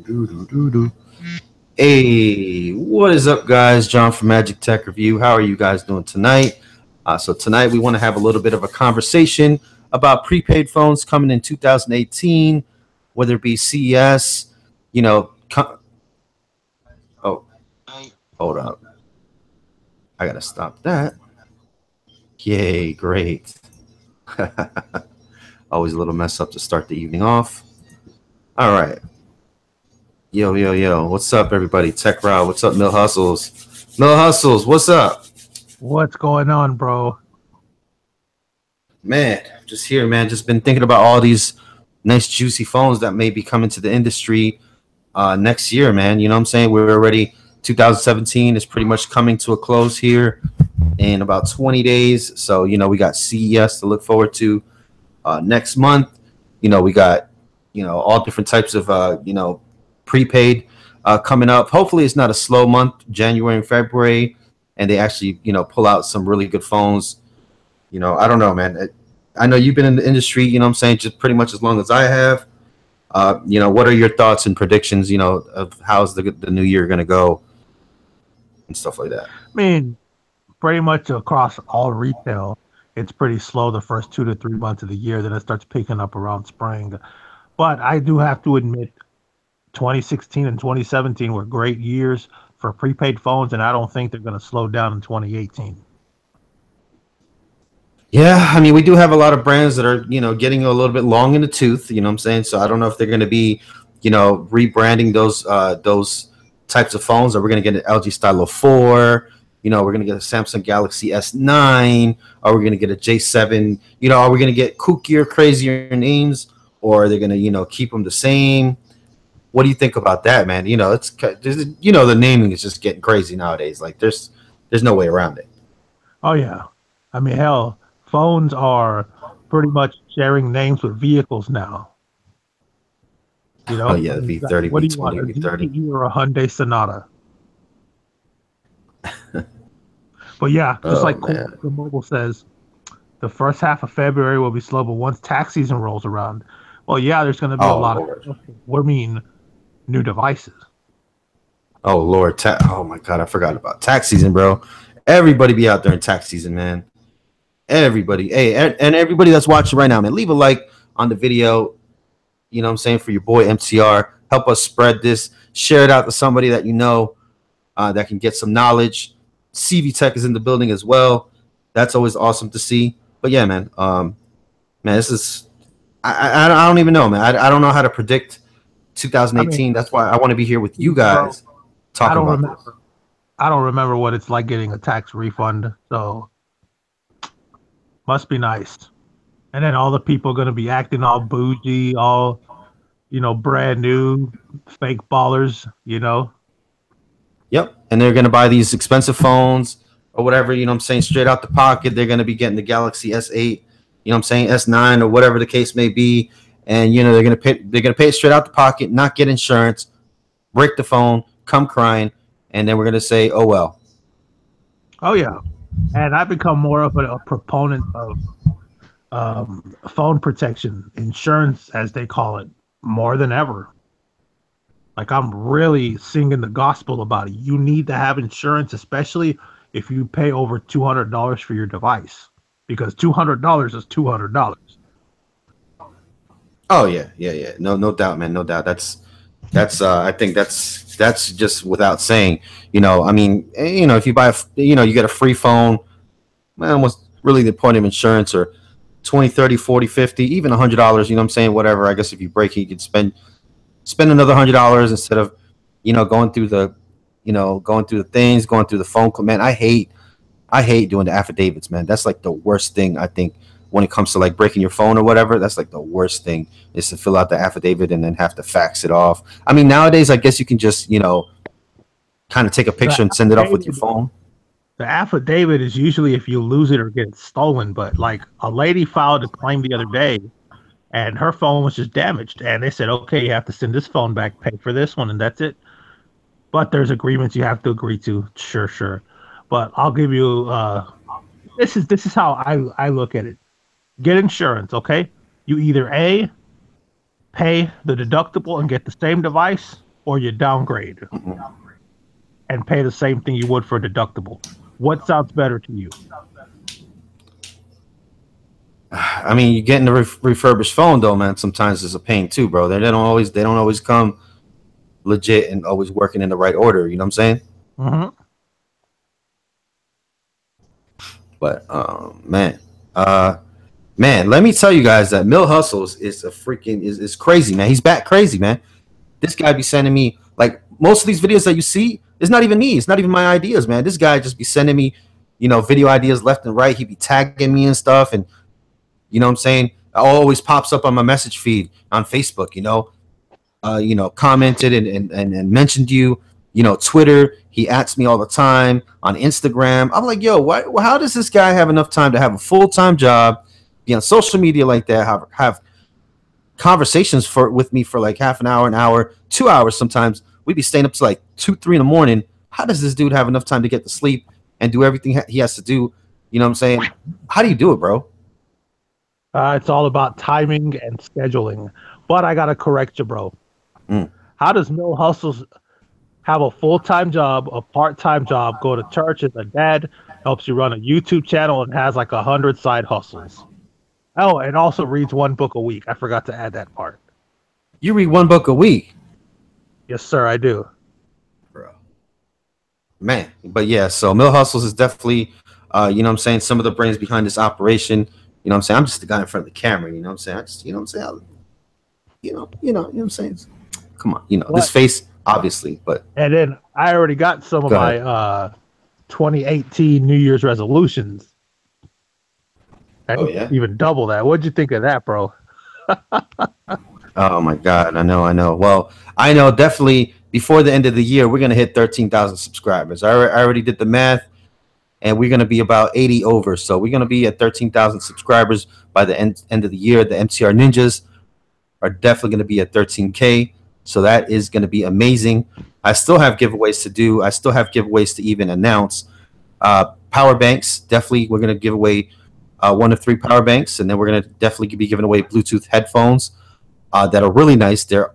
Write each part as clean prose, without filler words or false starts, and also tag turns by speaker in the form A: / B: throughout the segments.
A: Do. Hey, what is up, guys? John from Magic Tech Review. How are you guys doing tonight? So tonight we want to have a little bit of a conversation about prepaid phones coming in 2018, whether it be CES, you know. Oh, hold up. I gotta stop that. Yay, great. Always a little mess up to start the evening off. All right. Yo. What's up, everybody? Tech Rob. What's up, Mill Hustles? Mill Hustles, what's up?
B: What's going on, bro?
A: Man, just here, man. Just been thinking about all these nice, juicy phones that may be coming to the industry next year, man. You know what I'm saying? We're already 2017 is pretty much coming to a close here in about 20 days. So, we got CES to look forward to next month. We got, all different types of, prepaid coming up. Hopefully it's not a slow month, January and February, and they actually, pull out some really good phones. I don't know, man. I know you've been in the industry, you know what I'm saying, just pretty much as long as I have. What are your thoughts and predictions, of how's the new year going to go and stuff like that?
B: I mean, pretty much across all retail, it's pretty slow the first 2 to 3 months of the year. Then it starts picking up around spring. But I do have to admit, 2016 and 2017 were great years for prepaid phones, and I don't think they're going to slow down in 2018.
A: Yeah, I mean, we do have a lot of brands that are, getting a little bit long in the tooth, you know what I'm saying? So I don't know if they're going to be, rebranding those types of phones, or we're going to get an LG Stylo 4, we're going to get a Samsung Galaxy S9, or we're going to get a J7, are we going to get kookier, crazier names, or are they going to, keep them the same? What do you think about that, man? It's, the naming is just getting crazy nowadays. Like there's no way around it.
B: Oh, yeah. I mean, hell, phones are pretty much sharing names with vehicles now.
A: Oh yeah, the V30,
B: what do you
A: V20,
B: want, a
A: V30,
B: ZTE or a Hyundai Sonata? But yeah, just like
A: man.
B: the mobile says, the first half of February will be slow, but once tax season rolls around, well, yeah, there's going to be a lot
A: Lord.
B: of new devices.
A: Oh Lord, oh my God, I forgot about tax season, bro. Everybody be out there in tax season, man. Everybody, hey, and everybody that's watching right now, man, leave a like on the video. You know what I'm saying, for your boy MTR. Help us spread this. Share it out to somebody that that can get some knowledge. CV Tech is in the building as well. That's always awesome to see. But yeah, man, this is I don't even know, man. I don't know how to predict 2018. That's why I want to be here with you guys talking about this.
B: I don't remember what it's like getting a tax refund, so must be nice. And then all the people are going to be acting all bougie, all, brand new, fake ballers,
A: Yep. And they're going to buy these expensive phones or whatever, I'm saying, straight out the pocket. They're going to be getting the Galaxy S8, I'm saying, S9 or whatever the case may be. And, they're going to pay it straight out the pocket, not get insurance, break the phone, come crying. And then we're going to say, oh, well.
B: Oh, yeah. And I've become more of a proponent of phone protection, insurance, as they call it, more than ever. Like, I'm really singing the gospel about it. You need to have insurance, especially if you pay over $200 for your device, because $200 is $200.
A: Oh yeah. No doubt, man. No doubt. That's I think that's just without saying. I mean, if you buy you get a free phone, man, what's really the point of insurance? Or 20, 30, 40, 50, even $100, I'm saying, whatever. I guess if you break it, you could spend another $100 instead of, going through the things, going through the phone call. Man, I hate doing the affidavits, man. That's like the worst thing, I think, when it comes to like breaking your phone or whatever. That's like the worst thing, is to fill out the affidavit and then have to fax it off. I mean, nowadays, I guess you can just, kind of take a picture and send it off with your phone.
B: The affidavit is usually if you lose it or get it stolen, but like a lady filed a claim the other day and her phone was just damaged, and they said, okay, you have to send this phone back, pay for this one, and that's it. But there's agreements you have to agree to. Sure. But I'll give you this is how I look at it. Get insurance, okay? You either A, pay the deductible and get the same device, or you downgrade and pay the same thing you would for a deductible? What sounds better to you?
A: I mean, you getting a refurbished phone though, man. Sometimes is a pain too, bro. They don't always come legit and always working in the right order. You know what I'm saying?
B: Mm-hmm.
A: But man, let me tell you guys that Mill Hustles is a freaking is crazy, man. He's back crazy, man. This guy be sending me like most of these videos that you see. It's not even me. It's not even my ideas, man. This guy just be sending me, video ideas left and right. He be tagging me and stuff, and you know what I'm saying. It always pops up on my message feed on Facebook. Commented and mentioned you. Twitter. He asks me all the time on Instagram. I'm like, yo, how does this guy have enough time to have a full-time job, be on social media like that, have conversations with me for like half an hour, 2 hours sometimes. We'd be staying up to like 2, 3 in the morning. How does this dude have enough time to get to sleep and do everything he has to do? You know what I'm saying? How do you do it, bro?
B: It's all about timing and scheduling. But I gotta correct you, bro. How does Mill Hustles have a full-time job, a part-time job, go to church as a dad, helps you run a YouTube channel, and has like 100 side hustles? Oh, and also reads 1 book a week. I forgot to add that part.
A: You read 1 book a week?
B: Yes, sir, I do.
A: Bro. Man, but yeah, so Mill Hustles is definitely, some of the brains behind this operation. You know what I'm saying? I'm just the guy in front of the camera, you know what I'm saying? You know what I'm saying? Come on, this face, obviously, but.
B: And then I already got some of my 2018 New Year's resolutions.
A: Oh, yeah?
B: Even double that. What'd you think of that, bro?
A: Oh, my God. I know. Well, I know definitely before the end of the year, we're going to hit 13,000 subscribers. I already did the math, and we're going to be about 80 over. So we're going to be at 13,000 subscribers by the end of the year. The MTR Ninjas are definitely going to be at 13K. So that is going to be amazing. I still have giveaways to do. I still have giveaways to even announce. Power banks, definitely we're going to give away 1 of 3 power banks, and then we're going to definitely be giving away Bluetooth headphones that are really nice. They're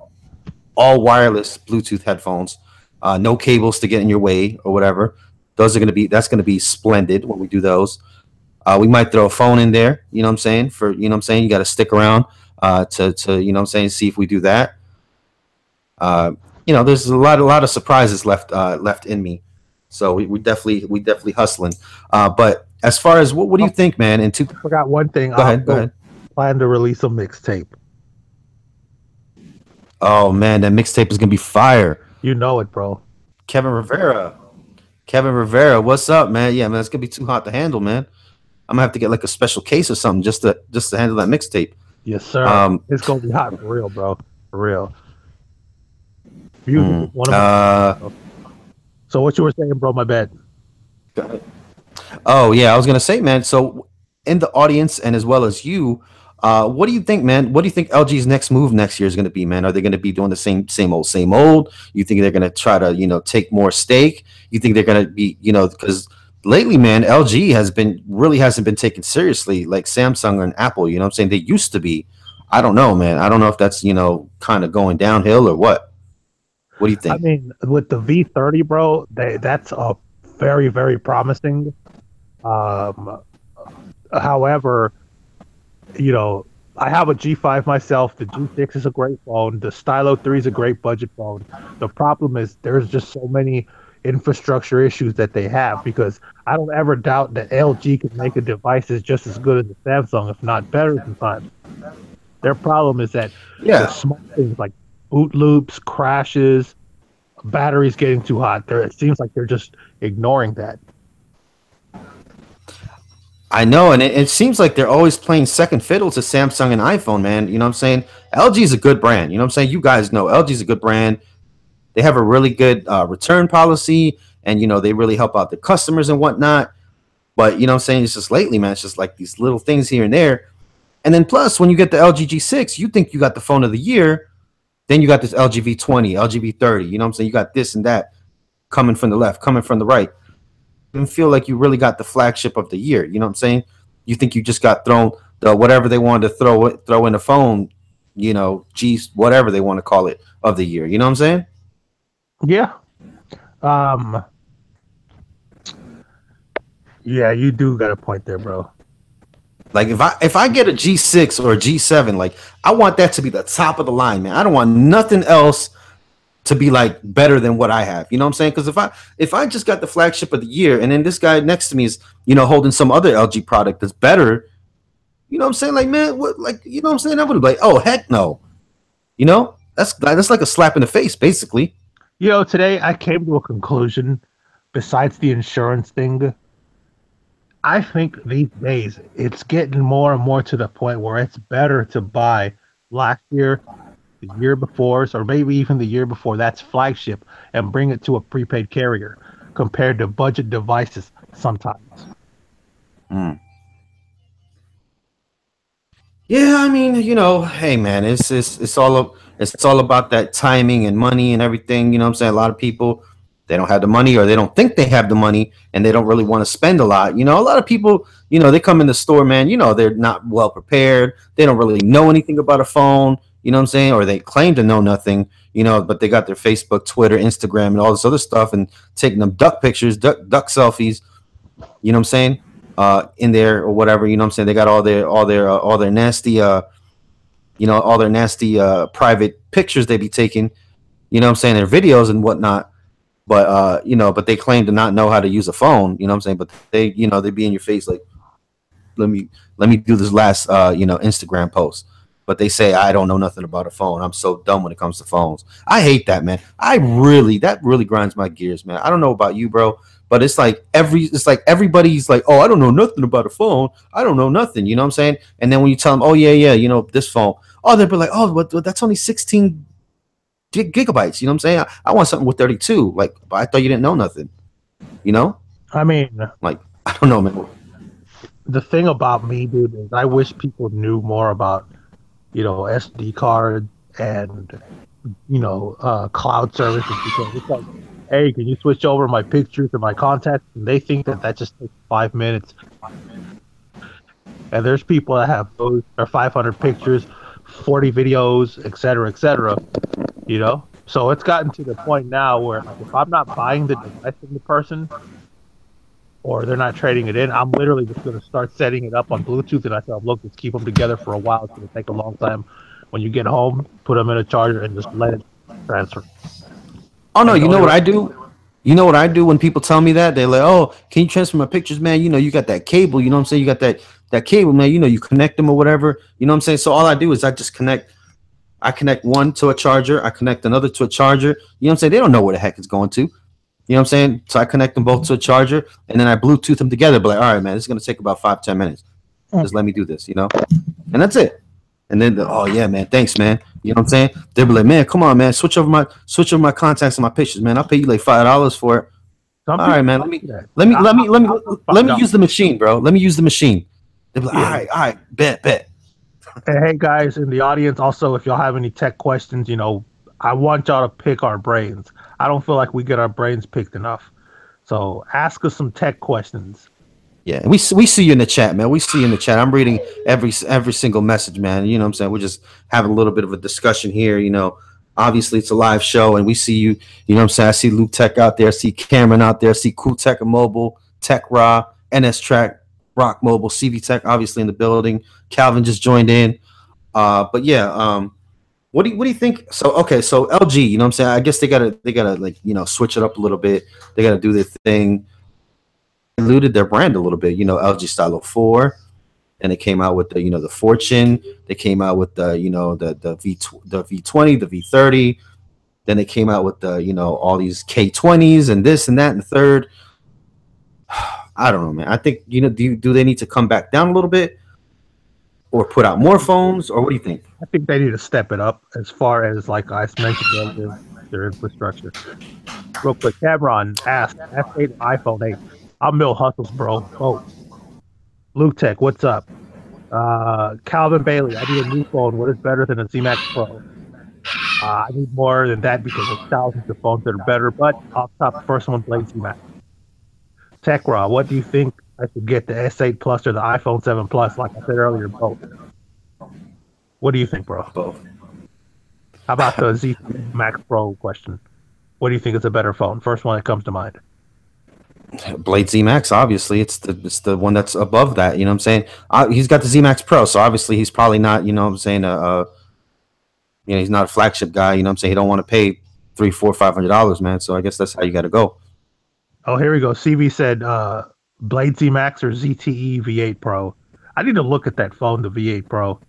A: all wireless Bluetooth headphones, no cables to get in your way or whatever. That's going to be splendid when we do those. We might throw a phone in there, you know what I'm saying? You got to stick around to see if we do that. There's a lot of surprises left in me. So we definitely hustling. But as far as what do you think, man? I
B: forgot one thing.
A: Go ahead.
B: Plan to release a mixtape.
A: Oh man, that mixtape is gonna be fire.
B: You know it, bro.
A: Kevin Rivera, what's up, man? Yeah, man, it's gonna be too hot to handle, man. I'm gonna have to get like a special case or something just to handle that mixtape.
B: Yes, sir. It's gonna be hot for real, bro. For real. So what you were saying, bro? My bad.
A: Oh yeah, I was gonna say, man. So in the audience and as well as you, what do you think, man? What do you think LG's next move next year is gonna be, man? Are they gonna be doing the same old? You think they're gonna try to take more stake? You think they're gonna be because lately, man, LG hasn't been taken seriously like Samsung and Apple. You know what I'm saying? They used to be. I don't know, man. I don't know if that's kind of going downhill or what. What do you think?
B: I mean, with the V30, bro, that's a very, very promising. However, I have a G5 myself. The G6 is a great phone. The Stylo 3 is a great budget phone. The problem is there's just so many infrastructure issues that they have, because I don't ever doubt that LG can make a device that's just as good as the Samsung, if not better sometimes. Their problem is that the small things like boot loops, crashes, batteries getting too hot. It seems like they're just ignoring that.
A: I know, and it seems like they're always playing second fiddle to Samsung and iPhone, man. You know what I'm saying? LG is a good brand. You know what I'm saying? You guys know LG is a good brand. They have a really good return policy, and they really help out their customers and whatnot. But you know what I'm saying? It's just lately, man, it's just like these little things here and there. And then plus, when you get the LG G6, you think you got the phone of the year. Then you got this LG V20, LG V30. You know what I'm saying? You got this and that coming from the left, coming from the right. You don't feel like you really got the flagship of the year. You know what I'm saying? You think you just got thrown the whatever they wanted to throw in the phone, whatever they want to call it, of the year. You know what I'm saying?
B: Yeah. Um. Yeah, you do got a point there, bro.
A: Like if I get a G6 or a G7, like I want that to be the top of the line, man. I don't want nothing else to be like better than what I have. You know what I'm saying? Because if I just got the flagship of the year and then this guy next to me is holding some other LG product that's better, you know what I'm saying? Like man, what like you know what I'm saying? I would be like, oh heck no. That's like a slap in the face, basically.
B: Today I came to a conclusion. Besides the insurance thing, I think these days it's getting more and more to the point where it's better to buy last year, the year before, or maybe even the year before that's flagship and bring it to a prepaid carrier compared to budget devices sometimes.
A: Mm. Yeah, I mean, hey man, it's all about that timing and money and everything. You know what I'm saying? A lot of people they don't have the money or they don't think they have the money and they don't really want to spend a lot. A lot of people, they come in the store, man, they're not well prepared. They don't really know anything about a phone, you know what I'm saying? Or they claim to know nothing, but they got their Facebook, Twitter, Instagram, and all this other stuff and taking them duck pictures, duck selfies, you know what I'm saying? In there or whatever, you know what I'm saying? They got all their nasty all their nasty private pictures they be taking, you know what I'm saying, their videos and whatnot. But but they claim to not know how to use a phone, you know what I'm saying? But they be in your face like, let me do this last Instagram post. But they say I don't know nothing about a phone. I'm so dumb when it comes to phones. I hate that, man. That really grinds my gears, man. I don't know about you, bro, but it's like everybody's like, oh, I don't know nothing about a phone. I don't know nothing. You know what I'm saying? And then when you tell them, oh yeah, this phone, oh, they'll be like, oh, but that's only 16 gigabytes. You know what I'm saying? I want something with 32. Like, but I thought you didn't know nothing. You know?
B: I mean,
A: Like, I don't know, man.
B: the thing about me, dude, is I wish people knew more about, SD card and, cloud services because it's like, hey, can you switch over my pictures and my contacts? And they think that just takes 5 minutes. And there's people that have those or 500 pictures, 40 videos, et cetera, et cetera. So it's gotten to the point now where like, if I'm not buying the device from the person or they're not trading it in, I'm literally just going to start setting it up on Bluetooth and I tell them, look, let's keep them together for a while. It's going to take a long time. When you get home, put them in a charger and just let it transfer.
A: Oh no, you know what I do? You know what I do when people tell me that? They're like, "Oh, can you transfer my pictures, man? You got that cable, you know what I'm saying? You got that cable, man, you connect them or whatever. You know what I'm saying? So all I do is I connect one to a charger, I connect another to a charger. You know what I'm saying? They don't know where the heck it's going to. You know what I'm saying? So I connect them both to a charger and then I Bluetooth them together. But like, all right, man, this is gonna take about 5-10 minutes. Just let me do this, and that's it. And then, oh yeah, man, thanks, man. You know what I'm saying? They'll be like, man, come on, man, switch over my contacts and my pictures, man. I'll pay you like $5 for it.
B: Some
A: All right, man. Let me use the machine, bro. Let me use the machine. They'll be like, all right, bet.
B: Hey guys in the audience, also if y'all have any tech questions, I want y'all to pick our brains. I don't feel like we get our brains picked enough. So ask us some tech questions.
A: Yeah, we see you in the chat, man. We see you in the chat. I'm reading every single message, man. You know what I'm saying? We're just having a little bit of a discussion here. Obviously it's a live show, and we see you. You know what I'm saying? I see Luke Tech out there. I see Cameron out there. I see Cool Tech Mobile, Tech Raw, NS Track, Rock Mobile, CV Tech, obviously in the building. Calvin just joined in. But yeah, what do you think? So okay, so LG, you know what I'm saying? I guess they gotta like switch it up a little bit. They gotta do their thing. Diluted their brand a little bit, LG Stylo 4, and they came out with the Fortune. They came out with the the V20, the V30. Then they came out with the all these K20s and this and that and the third. I don't know, man. I think do they need to come back down a little bit or put out more phones, or what do you think?
B: I think they need to step it up as far as like I mentioned earlier, their infrastructure. Real quick, Cameron asked S8 iPhone 8. I'm Mill Hustles, bro. Oh, Luke Tech, what's up? Calvin Bailey, I need a new phone. What is better than a Z Max Pro? I need more than that because there's thousands of phones that are better, but off top, the first one plays Z Max. Tech Raw, what do you think I should get, the S8 Plus or the iPhone 7 Plus? Like I said earlier, both. What do you think, bro?
A: Both.
B: How about the Z Max Pro question? What do you think is a better phone? First one that comes to mind.
A: Blade Z Max, obviously, it's the one that's above that. You know what I'm saying? He's got the Z Max Pro, so obviously he's probably not. You know what I'm saying? He's not a flagship guy. You know what I'm saying? He don't want to pay $300, $400, $500, man. So I guess that's how you got to go.
B: Oh, here we go. CB said Blade Z Max or ZTE V8 Pro. I need to look at that phone, the V8 Pro.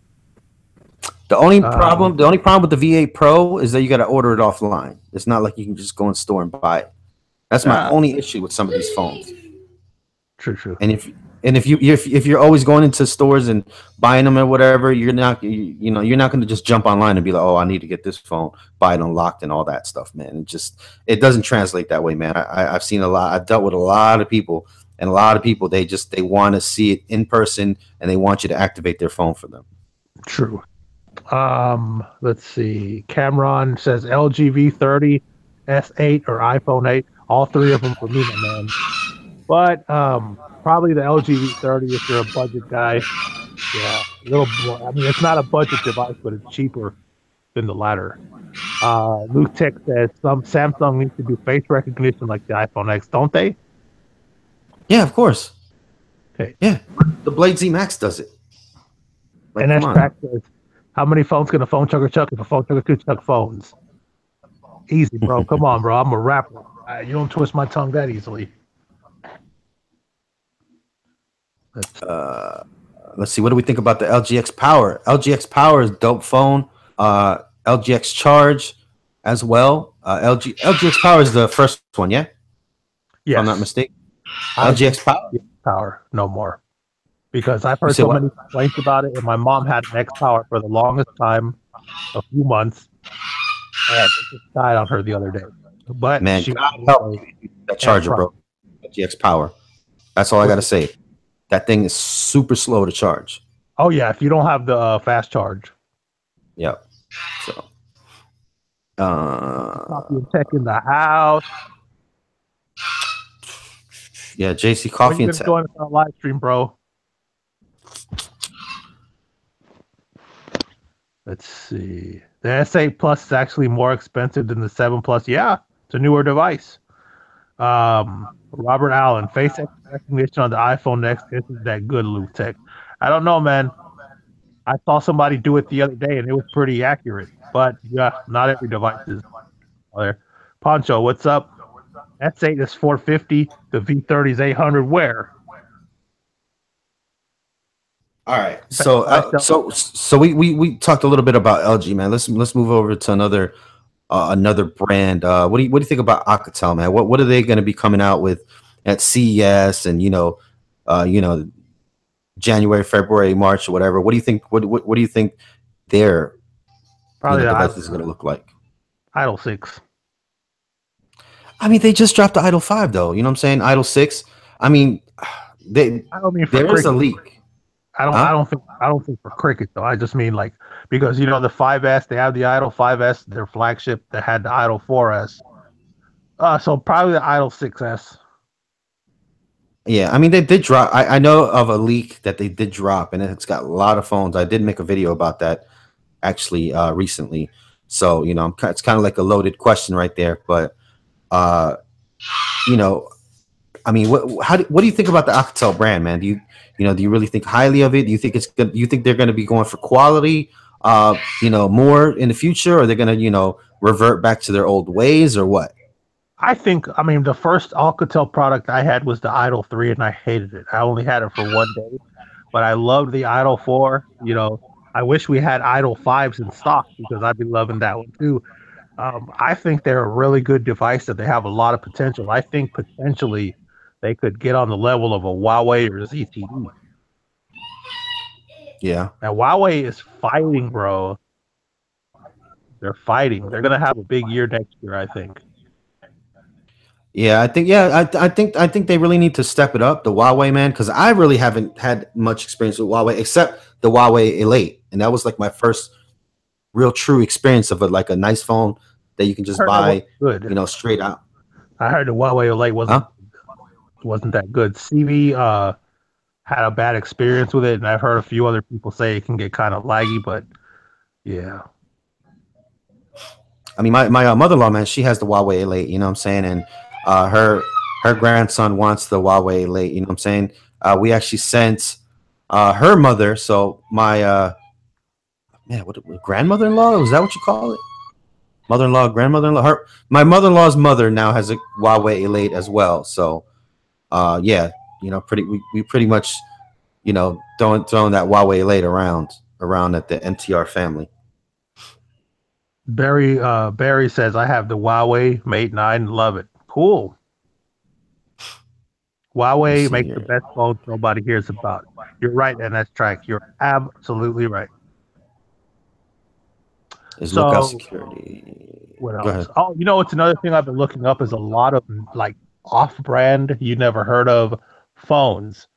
A: The only problem with the V8 Pro is that you got to order it offline. It's not like you can just go in store and buy it. That's my only issue with some of these phones.
B: True.
A: And if you're always going into stores and buying them or whatever, you're not you're not going to just jump online and be like, oh, I need to get this phone, buy it unlocked and all that stuff, man. It doesn't translate that way, man. I've seen a lot. I've dealt with a lot of people, and a lot of people they want to see it in person and they want you to activate their phone for them.
B: True. Let's see. Cameron says LG V30, S8, or iPhone 8. All three of them for me, my man. But probably the LG V30 if you're a budget guy. Yeah, a little more. I mean, it's not a budget device, but it's cheaper than the latter. Luke Tech says some Samsung needs to do face recognition like the iPhone X, don't they?
A: Yeah, of course.
B: Okay.
A: Yeah, the Blade Z Max does it.
B: Like, and that's Pack says, how many phones can a phone chugger chuck if a phone chugger could chuck phones? Easy, bro. Come on, bro. I'm a rapper. You don't twist my tongue that easily.
A: Let's see. What do we think about the LGX Power? LGX Power is a dope phone. LGX Charge as well. LGX Power is the first one, yeah?
B: Yes.
A: If I'm not mistaken. LGX Power?
B: Power, no more. Because I've heard so many complaints about it, and my mom had an X Power for the longest time, a few months, and it just died on her the other day. But
A: man, God help that charger, bro. LGX Power. That's all I gotta say. That thing is super slow to charge.
B: Oh yeah, if you don't have the fast charge.
A: Yep. So.
B: Coffee and Tech in the house.
A: Yeah, JC Coffee and Tech.
B: Join us on live stream, bro. Let's see. The S8 Plus is actually more expensive than the 7 Plus. Yeah, it's a newer device. Robert Allen, face recognition on the iPhone X isn't that good, Luke Tech. I don't know, man. I saw somebody do it the other day, and it was pretty accurate. But yeah, not every device is there. Poncho, what's up? S8 is $450. The V30 is $800. Where?
A: All right. So we talked a little bit about LG, man. Let's move over to another brand. What do you think about Alcatel, man? What are they going to be coming out with at CES and January, February, March, or whatever? What do you think? What do you think their device is going to look like?
B: Idle 6.
A: I mean, they just dropped the Idle 5, though. You know what I'm saying? Idle 6. I mean, there is a leak.
B: I don't think for cricket though. I just mean like because the 5S, they have the Idle 5S, their flagship that had the Idle 4S. So probably the Idle 6S.
A: Yeah, I mean they did drop. I know of a leak that they did drop, and it's got a lot of phones. I did make a video about that actually recently. So it's kind of like a loaded question right there. But I mean, what do you think about the Alcatel brand, man? Do you really think highly of it? Do you think it's good? Do you think they're going to be going for quality, more in the future, or they're going to, revert back to their old ways, or what?
B: I mean, the first Alcatel product I had was the Idle 3, and I hated it. I only had it for one day, but I loved the Idle 4. I wish we had Idle 5s in stock because I'd be loving that one too. I think they're a really good device that they have a lot of potential. I think potentially they could get on the level of a Huawei or ZTE.
A: Yeah.
B: And Huawei is fighting, bro. They're fighting. They're gonna have a big year next year, I think.
A: Yeah, I think they really need to step it up, the Huawei, man, because I really haven't had much experience with Huawei except the Huawei Elite, and that was like my first real true experience of a nice phone that you can just buy, straight out.
B: I heard the Huawei Elite wasn't that good. CV had a bad experience with it, and I've heard a few other people say it can get kind of laggy, but yeah.
A: I mean, my mother-in-law, man, she has the Huawei Elite. You know what I'm saying? And her grandson wants the Huawei Elite. You know what I'm saying? We actually sent her mother. So my man, what grandmother-in-law? Was that what you call it? Mother-in-law, grandmother-in-law. My mother-in-law's mother now has a Huawei Elite as well. So yeah, you know, we pretty much, you know, throwing that Huawei Elite around at the MTR family.
B: Barry says I have the Huawei Mate 9, love it. Cool. Huawei makes the best phones nobody hears about. You're right, and that's track. You're absolutely right.
A: Is lookout security.
B: What else? Oh, you know what's another thing I've been looking up is a lot of like off-brand, you never heard of phones.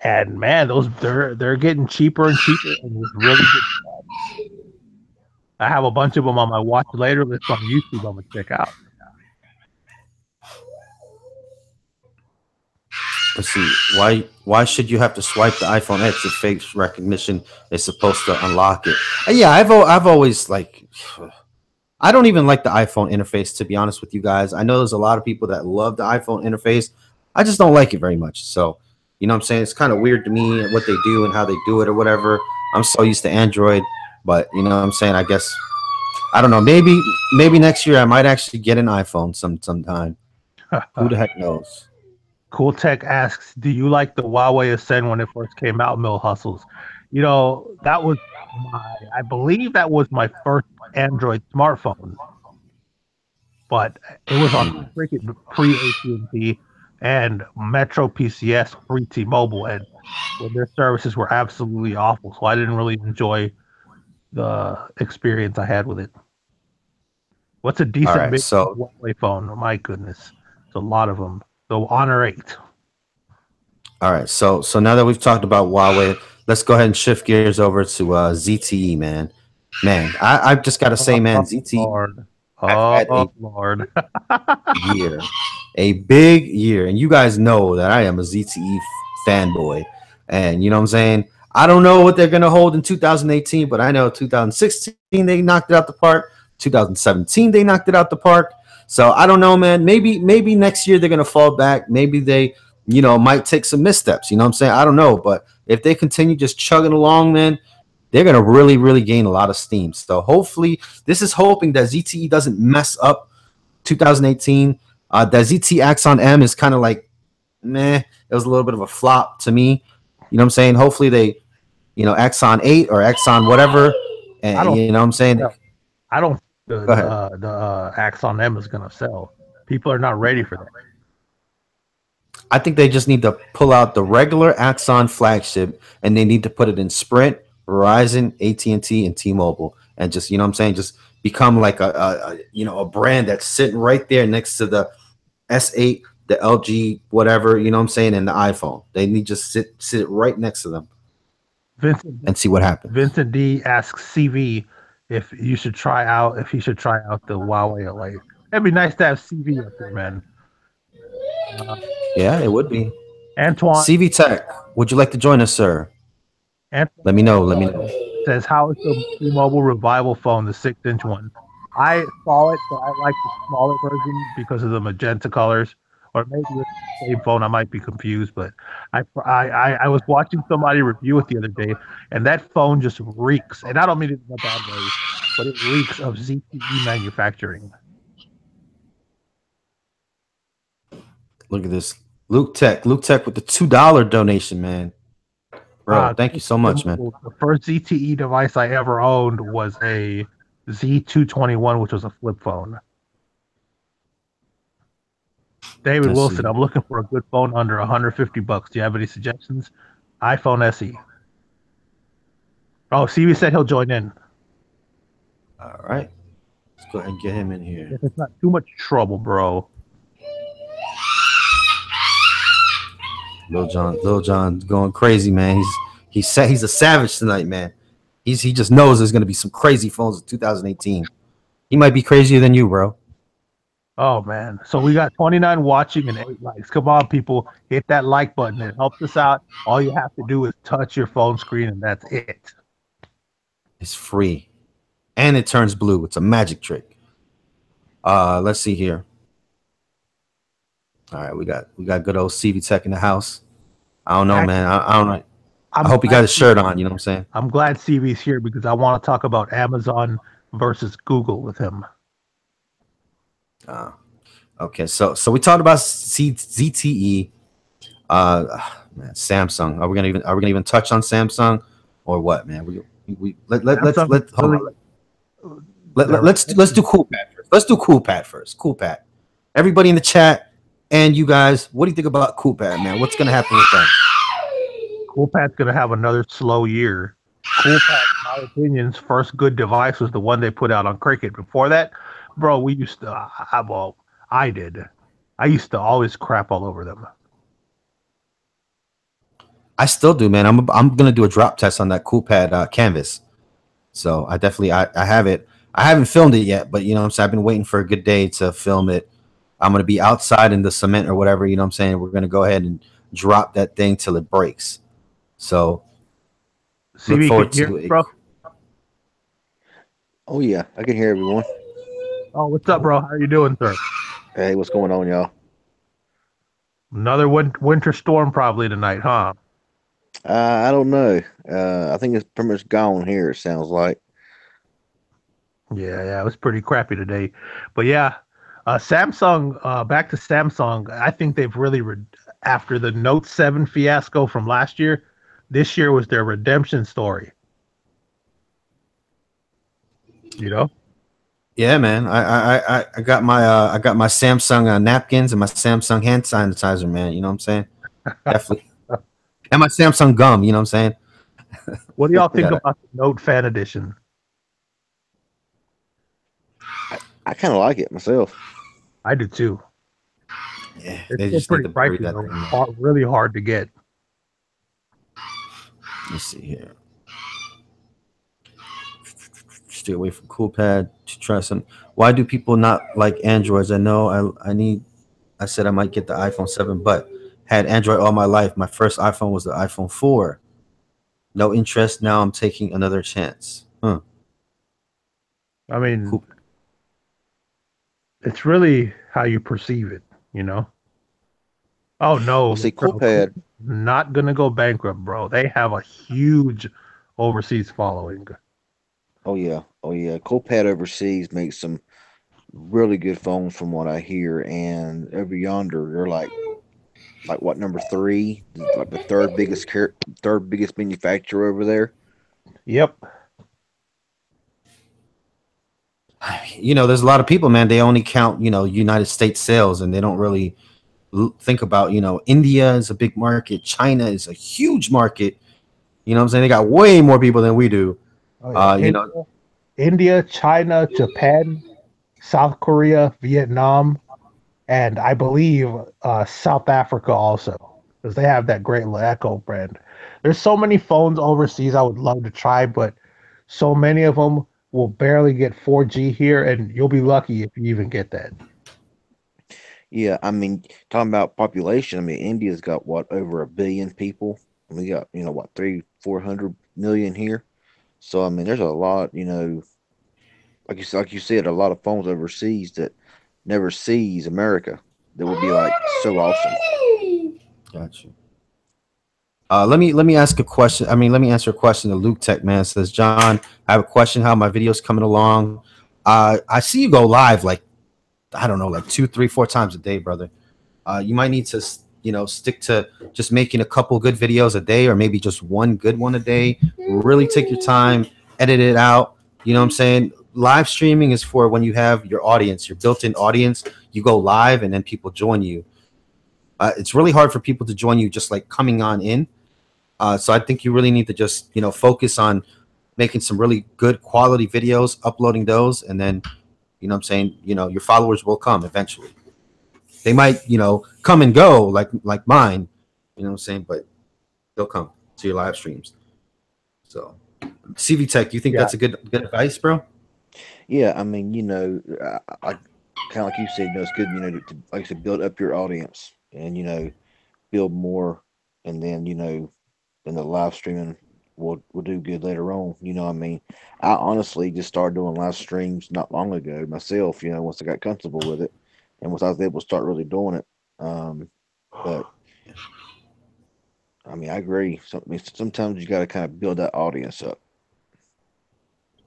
B: And man, they're getting cheaper and cheaper and with really good. I have a bunch of them on my watch later list on YouTube I'm gonna check out.
A: Let's see. Why should you have to swipe the iPhone X if face recognition is supposed to unlock it? Yeah, I've always like, I don't even like the iPhone interface, to be honest with you guys. I know there's a lot of people that love the iPhone interface. I just don't like it very much. So, you know what I'm saying? It's kind of weird to me what they do and how they do it or whatever. I'm so used to Android, but you know what I'm saying? I guess, I don't know. Maybe next year I might actually get an iPhone sometime. Who the heck knows?
B: Cool Tech asks, do you like the Huawei Ascend when it first came out, Mill Hustles? You know, that was I believe that was my first Android smartphone. But it was on freaking pre-AT&T and Metro PCS pre-T-Mobile, and when their services were absolutely awful. So I didn't really enjoy the experience I had with it. What's a decent big Huawei phone? Oh, my goodness. There's a lot of them. The Honor 8.
A: All right, so now that we've talked about Huawei, let's go ahead and shift gears over to ZTE, man. Man, I've just got to say, man, ZTE.
B: Lord. Lord.
A: year, a big year, and you guys know that I am a ZTE fanboy, and you know what I'm saying. I don't know what they're gonna hold in 2018, but I know 2016 they knocked it out the park. 2017 they knocked it out the park. So I don't know, man. Maybe next year they're gonna fall back. Maybe they, you know, might take some missteps. You know what I'm saying? I don't know, but if they continue just chugging along, man, they're gonna really gain a lot of steam. So hopefully, this is hoping that ZTE doesn't mess up 2018. That ZTE Axon M is kind of like, meh. It was a little bit of a flop to me. You know what I'm saying? Hopefully they, you know, Axon 8 or Axon whatever, and you know what I'm saying?
B: I don't. The Axon M is going to sell. People are not ready for that.
A: I think they just need to pull out the regular Axon flagship and they need to put it in Sprint, Verizon, AT&T, and T-Mobile, and just, you know what I'm saying, just become like a you know, a brand that's sitting right there next to the S8, the LG, whatever, you know what I'm saying, and the iPhone. They need to just sit right next to them, Vincent, and see what happens.
B: Vincent D asks CV if he should try out the Huawei Elite. It'd be nice to have CV up there, man.
A: Yeah, it would be.
B: Antoine
A: CV Tech, would you like to join us, sir? Let me know.
B: Says, how is the T-Mobile Revival phone, the 6-inch one? I saw it, but I like the smaller version because of the magenta colors. Or maybe it's the same phone. I might be confused, but I was watching somebody review it the other day, and that phone just reeks. And I don't mean it in a bad way, but it reeks of ZTE manufacturing.
A: Look at this, Luke Tech with the $2 donation, man. Bro, thank you so much, man.
B: The first ZTE device I ever owned was a Z221, which was a flip phone. David Wilson, I'm looking for a good phone under $150. Do you have any suggestions? iPhone SE. Oh, CV said he'll join in.
A: All right. Let's go ahead and get him in here.
B: If it's not too much trouble, bro.
A: Lil John's going crazy, man. He's a savage tonight, man. He just knows there's gonna be some crazy phones in 2018. He might be crazier than you, bro.
B: Oh man. So we got 29 watching and 8 likes. Come on, people. Hit that like button. It helps us out. All you have to do is touch your phone screen and that's it.
A: It's free. And it turns blue. It's a magic trick. Let's see here. All right, we got good old CV Tech in the house. I don't know, man.
B: Actually,
A: I don't know. I
B: I'm
A: hope you
B: glad
A: got a shirt on. You know what I'm saying?
B: I'm glad CV's here because I want to talk about Amazon versus Google with him.
A: Uh, okay, so we talked about ZTE. Man, Samsung. Are we gonna even touch on Samsung or what, man? We
B: Samsung is
A: let hold on.
B: really their
A: Let's do Cool Pat first. Let's do Cool Pat first. Cool Pat. Everybody in the chat and you guys, what do you think about Cool Pat, man? What's gonna happen with them?
B: CoolPad's going to have another slow year. CoolPad, in my opinion's first good device was the one they put out on Cricket. Before that, bro, we used to, well, I did. I used to always crap all over them.
A: I still do, man. I'm gonna do a drop test on that Cool Pad canvas. So I definitely I have it. I haven't filmed it yet, but you know what I'm saying, I've been waiting for a good day to film it. I'm gonna be outside in the cement or whatever, you know what I'm saying? We're gonna go ahead and drop that thing till it breaks. So look
B: CB, can
A: forward
B: you hear
A: to
B: me,
A: it.
B: bro?
C: Oh yeah, I can hear everyone.
B: Oh, what's up, bro? How you doing, sir?
C: Hey, what's going on, y'all?
B: Another winter storm probably tonight, huh?
C: I don't know. I think it's pretty much gone here. It sounds like.
B: Yeah, it was pretty crappy today. But yeah, Samsung, back to Samsung, I think they've really, after the Note 7 fiasco from last year, this year was their redemption story, you know?
A: Yeah, man. I got my Samsung napkins and my Samsung hand sanitizer, man. You know what I'm saying? Definitely. And my Samsung gum, you know what I'm saying?
B: What do y'all
A: I
B: think
A: got it.
B: about the Note Fan Edition?
C: I kind of like it myself.
B: I do too.
A: Yeah,
B: It's
A: they
B: still
A: just need
B: pretty
A: to bury
B: pricey
A: that
B: though.
A: thing, man.
B: Really hard to get.
A: Let's see here. Stay away from CoolPad to try some. Why do people not like Androids? I know I need. I said I might get the iPhone 7, but had Android all my life. My first iPhone was the iPhone 4. No interest. Now I'm taking another chance. Huh.
B: I mean,
A: Cool.
B: it's really how you perceive it, you know? Oh
C: Well,
B: no,
C: see,
B: bro,
C: CoolPad.
B: not gonna go bankrupt, bro. They have a huge overseas following.
C: Oh yeah. CoolPad overseas makes some really good phones from what I hear, and over yonder they're like what number three, like the third biggest manufacturer over there.
B: Yep.
A: You know, there's a lot of people, man. They only count, you know, United States sales, and they don't really think about, you know, India is a big market. China is a huge market. You know what I'm saying? They got way more people than we do.
B: Oh yeah.
A: You know,
B: India, China, Japan, South Korea, Vietnam, and I believe South Africa also, because they have that great Echo brand. There's so many phones overseas I would love to try, but so many of them will barely get 4G here, and you'll be lucky if you even get that.
C: Yeah, I mean, talking about population, I mean, India's got what over 1 billion people, and we got what 400 million here. So I mean, there's a lot, like you said, a lot of phones overseas that never sees America. That would be like so awesome.
A: got you. Let me ask a question. I mean, let me answer a question to Luke Tech, man. It says, John, I have a question. How my videos coming along? I see you go live like I don't know, like two, three, four times a day, brother. You might need to, you know, stick to just making a couple good videos a day, or maybe just one good one a day. Really take your time, edit it out. You know what I'm saying? Live streaming is for when you have your audience, your built-in audience. You go live, and then people join you. It's really hard for people to join you just like coming on in. So I think you really need to just, you know, focus on making some really good quality videos, uploading those, and then, you know what I'm saying, you know, your followers will come eventually. They might, you know, come and go like mine, you know what I'm saying, but they'll come to your live streams. So, CV Tech, you think
B: Yeah,
A: that's a good advice, bro?
C: Yeah, I mean, I kind of like you said, it's good, to like I said, build up your audience and build more, and then in the live streaming will do good later on. You know, what I mean, I honestly just started doing live streams not long ago myself. You know, once I got comfortable with it, and once I was able to start really doing it. But I mean, I agree. Sometimes you got to kind of build that audience up.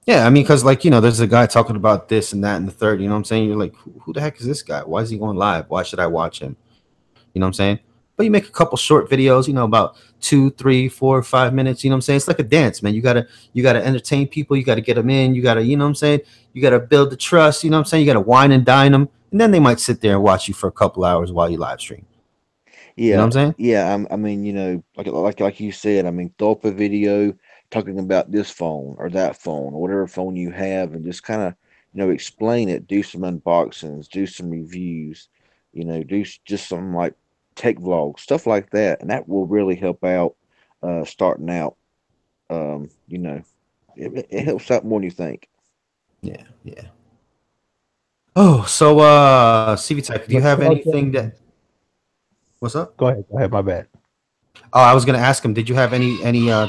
A: Yeah, I mean, because like there's a guy talking about this and that and the third. You know what I'm saying? You're like, who the heck is this guy? Why is he going live? Why should I watch him? You know what I'm saying? But you make a couple short videos, about 2, 3, 4, 5 minutes. You know what I'm saying? It's like a dance, man. You gotta entertain people. You gotta get them in. You gotta, you know what I'm saying? You gotta build the trust. You know what I'm saying? You gotta wine and dine them, and then they might sit there and watch you for a couple hours while you live stream. You know what
C: Yeah,
A: I'm saying?
C: yeah. I mean, like you said. I mean, throw up a video talking about this phone or that phone or whatever phone you have, and just kind of explain it. Do some unboxings, do some reviews. Just some like tech vlogs, stuff like that, and that will really help out. Starting out, it helps out more than you think.
A: Yeah, yeah. Oh, so CV Tech, do you have
B: Latrell
A: anything that? What's up?
B: Go ahead. My bad.
A: Oh, I was gonna ask him. Did you have any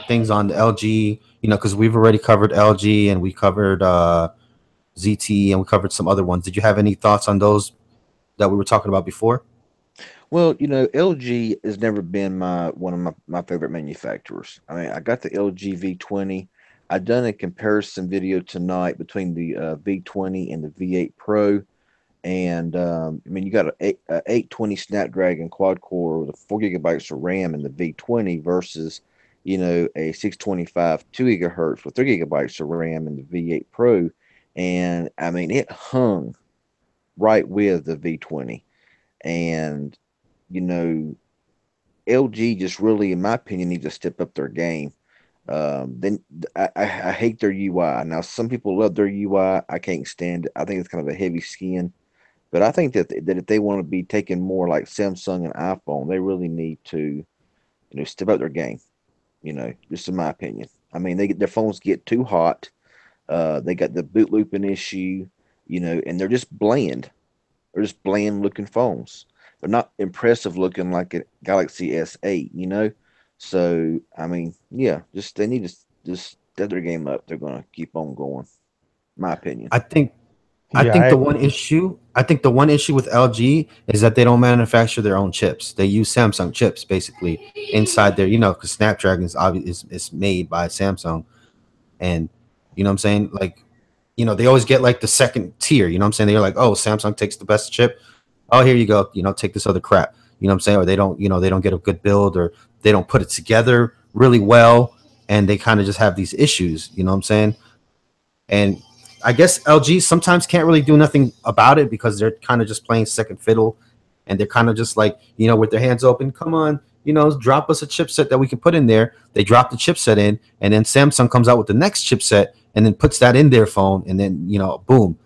A: things on the LG? Because we've already covered LG and we covered ZTE and we covered some other ones. Did you have any thoughts on those that we were talking about before?
C: Well, LG has never been my one of my favorite manufacturers. I mean, I got the LG V20. I done a comparison video tonight between the V20 and the V8 Pro, and I mean, you got a 820 Snapdragon quad core with a 4 gigabytes of RAM in the V20 versus, a 625 2 gigahertz with 3 gigabytes of RAM in the V8 Pro, and I mean, it hung right with the V20, and you know, LG just really, in my opinion, needs to step up their game. Then I hate their UI. Now, some people love their UI. I can't stand it. I think it's kind of a heavy skin. But I think that if they want to be taken more like Samsung and iPhone, they really need to, step up their game. Just in my opinion. I mean, their phones get too hot. They got the boot looping issue, and they're just bland. They're just bland looking phones. They're not impressive looking like a Galaxy S8, So I mean, yeah, just they need to just step their game up. They're gonna keep on going. My opinion.
A: I think I
B: Yeah,
A: think the one issue with LG is that they don't manufacture their own chips. They use Samsung chips basically inside their, because Snapdragon is made by Samsung, and what I'm saying, like, they always get like the second tier. You know what I'm saying? They're like, oh, Samsung takes the best chip. Oh, here you go. Take this other crap. You know what I'm saying? Or they don't get a good build, or they don't put it together really well, and they kind of just have these issues. You know what I'm saying? And I guess LG sometimes can't really do nothing about it because they're kind of just playing second fiddle, and they're kind of just like, with their hands open, come on, drop us a chipset that we can put in there. They drop the chipset in, and then Samsung comes out with the next chipset and then puts that in their phone, and then, boom,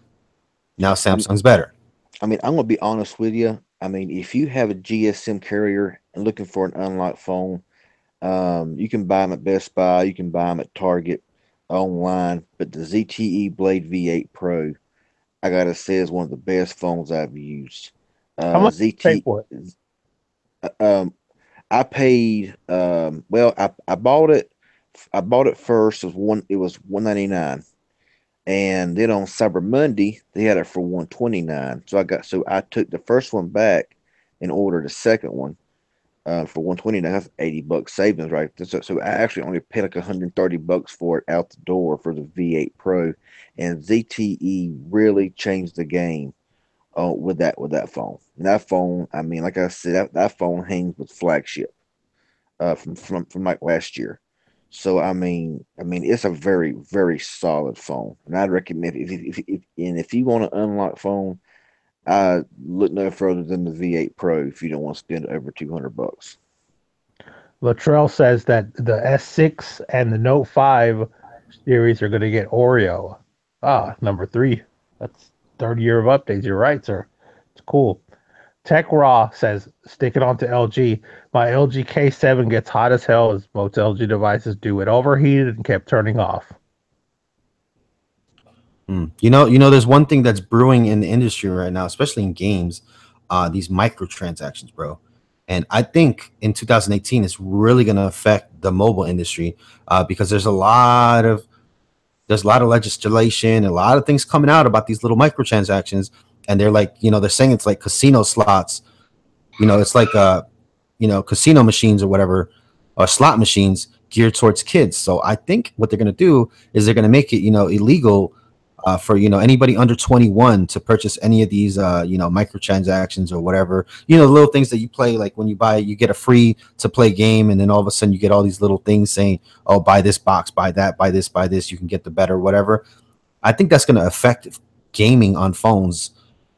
A: now
C: I'm,
A: Samsung's better.
C: I mean, I'm gonna be honest with you. I mean, if you have a GSM carrier and looking for an unlocked phone, you can buy them at Best Buy. You can buy them at Target online. But the ZTE Blade V8 Pro, I gotta say, is one of the best phones I've used.
B: how much did you pay
C: ZT,
B: for it?
C: um, I paid. Well, I bought it. I bought it first. It was 199, and then on Cyber Monday they had it for 129. So I took the first one back and ordered a second one for 129. That's $80 savings, right? So I actually only paid like $130 for it out the door for the V8 Pro, and ZTE really changed the game with that phone. And that phone, I mean, like I said, that phone hangs with flagship from like last year. So I mean, it's a very very solid phone, and I'd recommend if you want an unlock phone, I look no further than the V8 Pro if you don't want to spend over $200.
B: Latrell says that the S6 and the Note 5 series are going to get Oreo. Ah, number 3. That's third year of updates. You're right, sir. It's cool. Tech Raw says, sticking on to LG, my LG K7 gets hot as hell as most LG devices do. It overheated and kept turning off.
A: There's one thing that's brewing in the industry right now, especially in games, these microtransactions, bro. And I think in 2018, it's really going to affect the mobile industry because there's a lot of legislation, a lot of things coming out about these little microtransactions, and they're like, they're saying it's like casino slots. It's like casino machines or whatever, or slot machines geared towards kids. So I think what they're going to do is they're going to make it, illegal for anybody under 21 to purchase any of these microtransactions or whatever, the little things that you play, like when you buy, you get a free to play game, and then all of a sudden you get all these little things saying, oh, buy this box, buy that, buy this, you can get the better whatever. I think that's going to affect gaming on phones,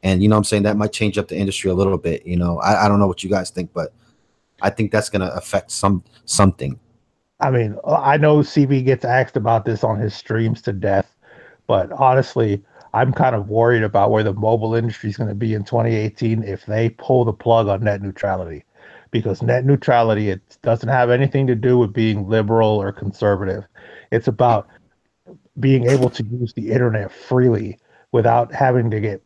A: and what I'm saying, that might change up the industry a little bit. I don't know what you guys think, but I think that's going to affect something.
B: I mean, I know CB gets asked about this on his streams to death, but honestly, I'm kind of worried about where the mobile industry is going to be in 2018 if they pull the plug on net neutrality. Because net neutrality, it doesn't have anything to do with being liberal or conservative. It's about being able to use the internet freely without having to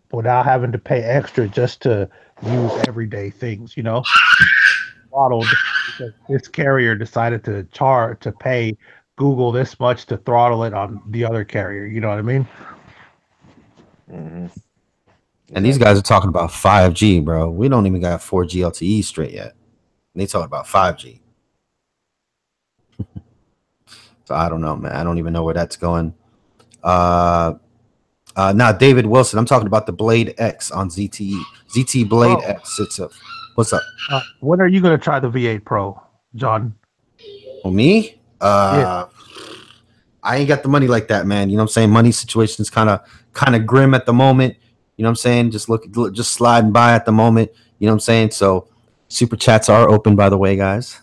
B: pay extra just to use everyday things, throttled because this carrier decided to pay Google this much to throttle it on the other carrier. You know what I mean?
C: Mm-hmm.
A: And these guys are talking about 5G, bro. We don't even got 4G LTE straight yet. And they talking about 5G. So I don't know, man. I don't even know where that's going. Now, David Wilson, I'm talking about the Blade X on ZTE. ZTE Blade X. What's up?
B: When are you going to try the V8 Pro, John?
A: Well, me?
B: Yeah.
A: I ain't got the money like that, man. You know what I'm saying? Money situation's kind of grim at the moment. You know what I'm saying? Just sliding by at the moment. You know what I'm saying? So super chats are open, by the way, guys.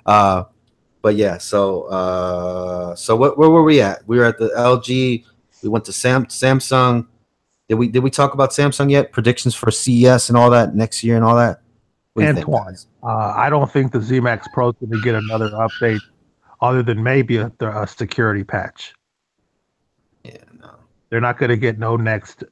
A: But yeah, so where were we at? We were at the LG. We went to Samsung. Did we talk about Samsung yet? Predictions for CES and all that next year and all that?
B: Antoine, I don't think the Z Max Pro is going to get another update other than maybe a security patch.
A: Yeah, no.
B: They're not going to get no next.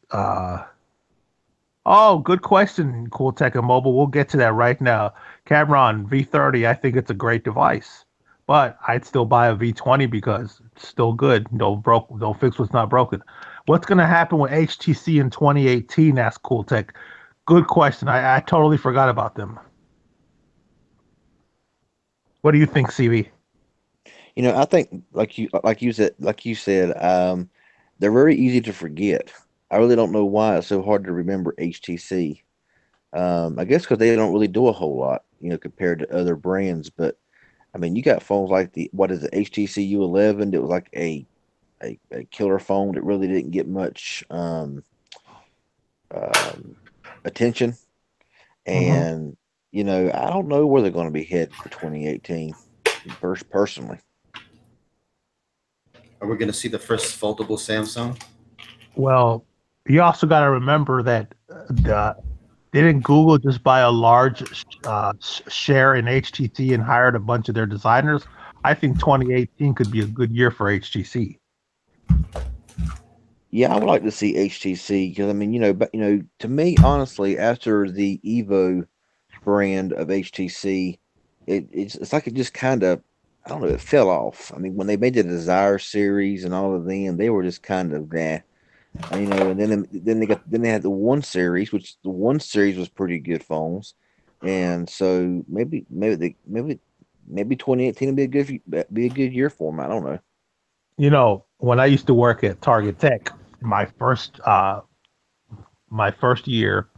B: Oh, good question, Cool Tech and Mobile. We'll get to that right now. Cameron, V30, I think it's a great device, but I'd still buy a V20 because it's still good. Don't fix what's not broken. What's going to happen with HTC in 2018? Asked Cool Tech. Good question. I totally forgot about them. What do you think, CB?
C: I think like you said, they're very easy to forget. I really don't know why it's so hard to remember HTC. I guess because they don't really do a whole lot, compared to other brands. But I mean, you got phones like the HTC U11. It was like a killer phone that really didn't get much attention. And I don't know where they're going to be headed for 2018. Personally.
A: Are we going to see the first foldable Samsung?
B: Well, you also got to remember that didn't Google just buy a large share in HTC and hired a bunch of their designers? I think 2018 could be a good year for HTC.
C: Yeah, I would like to see HTC because I mean, but to me, honestly, after the Evo brand of HTC, it's like it just kind of, I don't know, it fell off. I mean, when they made the Desire series and all of them, they were just kind of and then they had the One series, which the One series was pretty good phones, and so maybe 2018 will be a good year for them. I don't know.
B: When I used to work at Target Tech, my first year,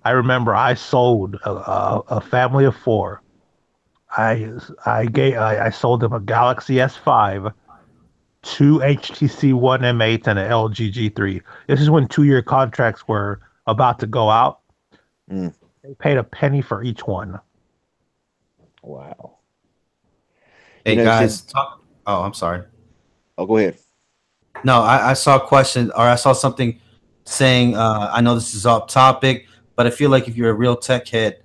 B: I remember I sold a family of four. I sold them a Galaxy S5, two HTC One M8, and an LG G3. This is when 2-year contracts were about to go out. They paid a penny for each one.
C: Wow.
A: Hey guys, oh, I'm sorry.
C: Oh, go ahead.
A: No, I saw a question, or I saw something saying, I know this is off topic, but I feel like if you're a real tech head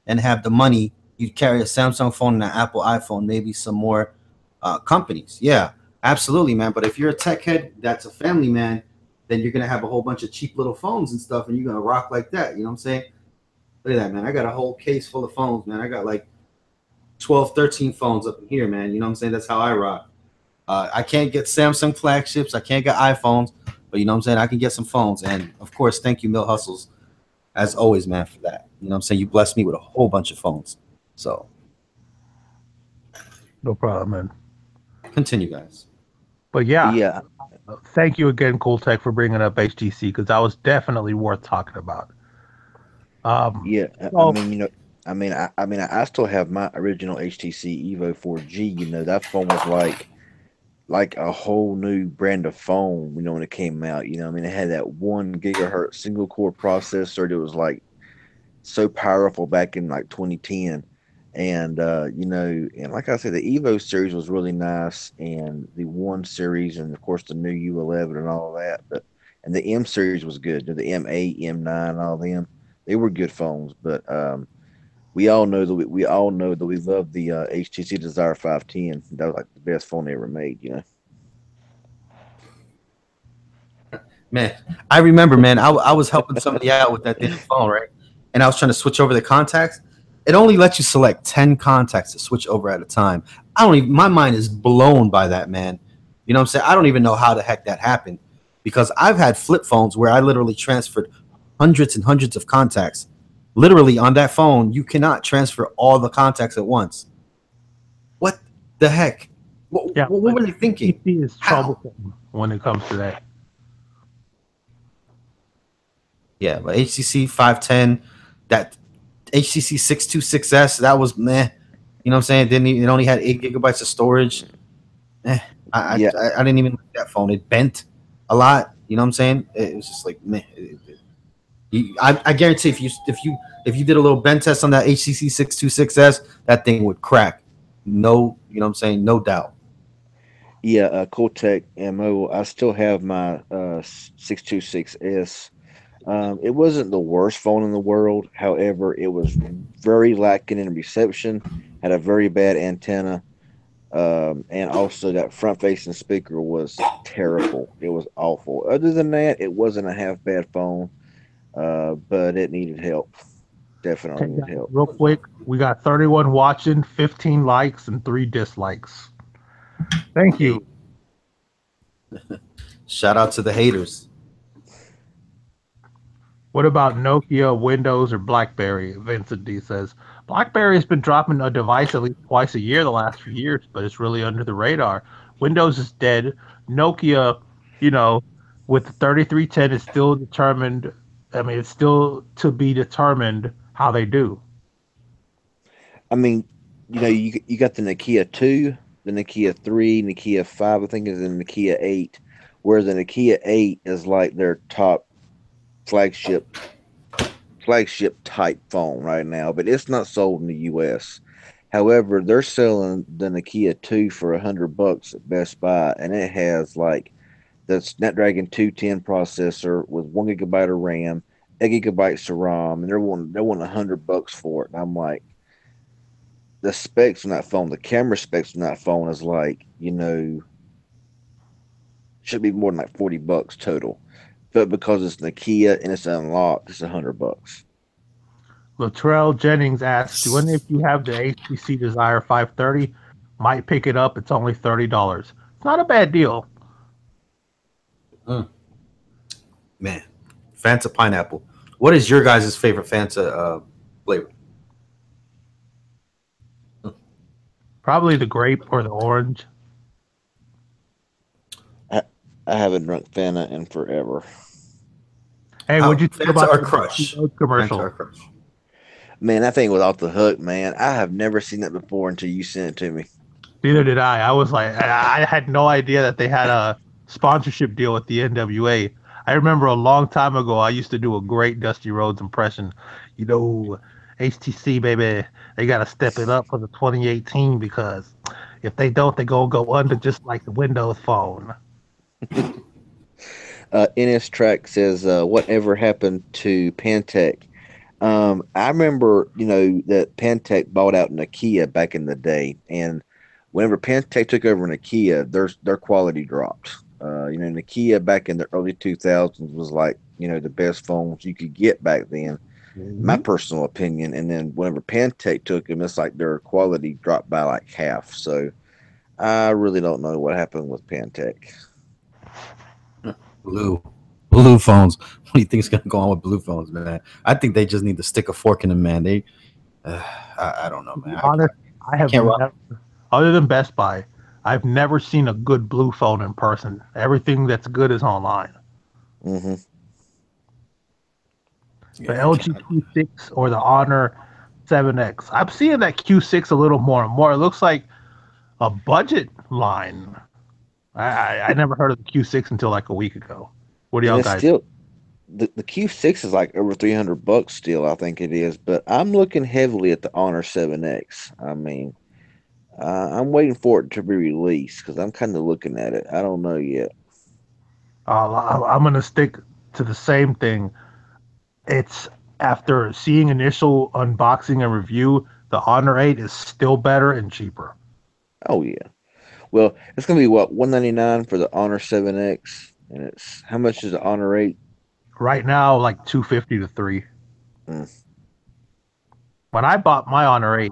A: and have the money, you'd carry a Samsung phone and an Apple iPhone, maybe some more companies. Yeah, absolutely, man. But if you're a tech head that's a family man, then you're going to have a whole bunch of cheap little phones and stuff, and you're going to rock like that. You know what I'm saying? Look at that, man. I got a whole case full of phones, man. I got like 12, 13 phones up in here, man. You know what I'm saying? That's how I rock. I can't get Samsung flagships. I can't get iPhones, but you know what I'm saying? I can get some phones. And of course, thank you, Mill Hustles, as always, man, for that. You know what I'm saying? You blessed me with a whole bunch of phones. So
B: No problem, man.
A: continue, guys.
B: But yeah,
C: Yeah,
B: thank you again, Cool Tech, for bringing up HTC because that was definitely worth talking about.
C: yeah. I
B: So
C: mean, I still have my original HTC Evo 4G. That phone was like a whole new brand of phone. When it came out, it had that 1 gigahertz single core processor that was like so powerful back in like 2010. And and like I said, the Evo series was really nice, and the One series, and of course the new U11 and all of that. And the M series was good. The M8, M9, all of them, they were good phones. But we all know that we love the HTC Desire 510. That was like the best phone they ever made.
A: Man, I remember, man, I was helping somebody out with that damn phone, right? And I was trying to switch over the contacts. It only lets you select 10 contacts to switch over at a time. I don't even, my mind is blown by that, man. You know what I'm saying? I don't even know how the heck that happened because I've had flip phones where I literally transferred hundreds and hundreds of contacts. Literally on that phone, you cannot transfer all the contacts at once. What the heck?
B: yeah,
A: What were they thinking?
B: HTC is
A: How?
B: troublesome when it comes to that.
A: Yeah, but HTC 510, that HTC 626S, that was meh. You know what I'm saying? It only had 8 gigabytes of storage. Eh,
C: Yeah,
A: I didn't even like that phone. It bent a lot. You know what I'm saying? It was just like meh. I guarantee if you did a little bend test on that HTC 626S, that thing would crack. No, you know what I'm saying? No doubt.
C: yeah. Cortec MO. I still have my 626S. It wasn't the worst phone in the world. However, it was very lacking in reception, had a very bad antenna, and also that front facing speaker was terrible. It was awful. Other than that, it wasn't a half bad phone, but it needed help. Definitely
B: Okay,
C: needed
B: guys,
C: help.
B: real quick, we got 31 watching, 15 likes, and 3 dislikes. Thank
A: Hey,
B: you.
A: shout out to the haters.
B: What about Nokia, Windows, or BlackBerry? Vincent D says BlackBerry has been dropping a device at least twice a year the last few years, but it's really under the radar. Windows is dead. Nokia, you know, with the 3310 is still determined. I mean, it's still to be determined how they do.
C: I mean, you got the Nokia 2, the Nokia 3, Nokia 5, I think is the Nokia 8, where the Nokia 8 is like their top flagship flagship type phone right now, but it's not sold in the US. However, they're selling the Nokia 2 for $100 at Best Buy, and it has like the Snapdragon 210 processor with 1 gigabyte of RAM, 8 gigabytes of ROM, and they want $100 for it. And I'm like, the specs on that phone, the camera specs on that phone is like, should be more than like $40 total. But because it's Nokia and it's unlocked, it's $100.
B: Latrell Jennings asks, "Do any of you have the HTC Desire 530? Might pick it up. It's only $30. It's not a bad deal."
A: Mm, man, Fanta pineapple. What is your guys' favorite Fanta flavor? Mm.
B: Probably the grape or the orange.
C: I, I haven't drunk Fanta in forever.
B: Hey, what'd
A: Oh,
B: you think
A: Fanta
B: about
A: or
B: the Dusty
A: Crush?
B: Rhodes
A: Fanta
B: commercial?
A: or Crush?
C: Man, that thing was off the hook, man. I have never seen that before until you sent it to me.
B: Neither did I. I was like, I had no idea that they had a sponsorship deal with the NWA. I remember a long time ago, I used to do a great Dusty Rhodes impression. You know, HTC, baby, they got to step it up for the 2018 because if they don't, they going to go under just like the Windows phone.
C: NS Track says, whatever happened to Pantech? I remember, that Pantech bought out Nokia back in the day, and whenever Pantech took over Nokia, their quality dropped. Nokia back in the early 2000s was like, the best phones you could get back then. my personal opinion. And then whenever Pantech took them, it's like their quality dropped by like half. So I really don't know what happened with Pantech.
A: Blue phones. What do you think is going to go on with blue phones, man? I think they just need to stick a fork in them, man. I don't know,
B: To be
A: man.
B: honest, I have
A: can't rock.
B: never, other than Best Buy, I've never seen a good blue phone in person. Everything that's good is online.
C: Mm-hmm.
B: The LG Q6 or the Honor 7X. I'm seeing that Q6 a little more and more. It looks like a budget line. I never heard of the Q6 until like a week ago. What do
C: And
B: y'all
C: it's
B: guys?
C: still the Q6 is like over $300 still, I think it is. But I'm looking heavily at the Honor 7X. I mean, I'm waiting for it to be released because I'm kind of looking at it. I don't know yet.
B: I'm gonna stick to the same thing. It's after seeing initial unboxing and review, the Honor 8 is still better and cheaper.
C: Oh yeah. Well, it's gonna be what 199 for the Honor 7X, and it's how much is the Honor 8?
B: Right now, like 250 to 3.
C: Mm.
B: When I bought my Honor 8,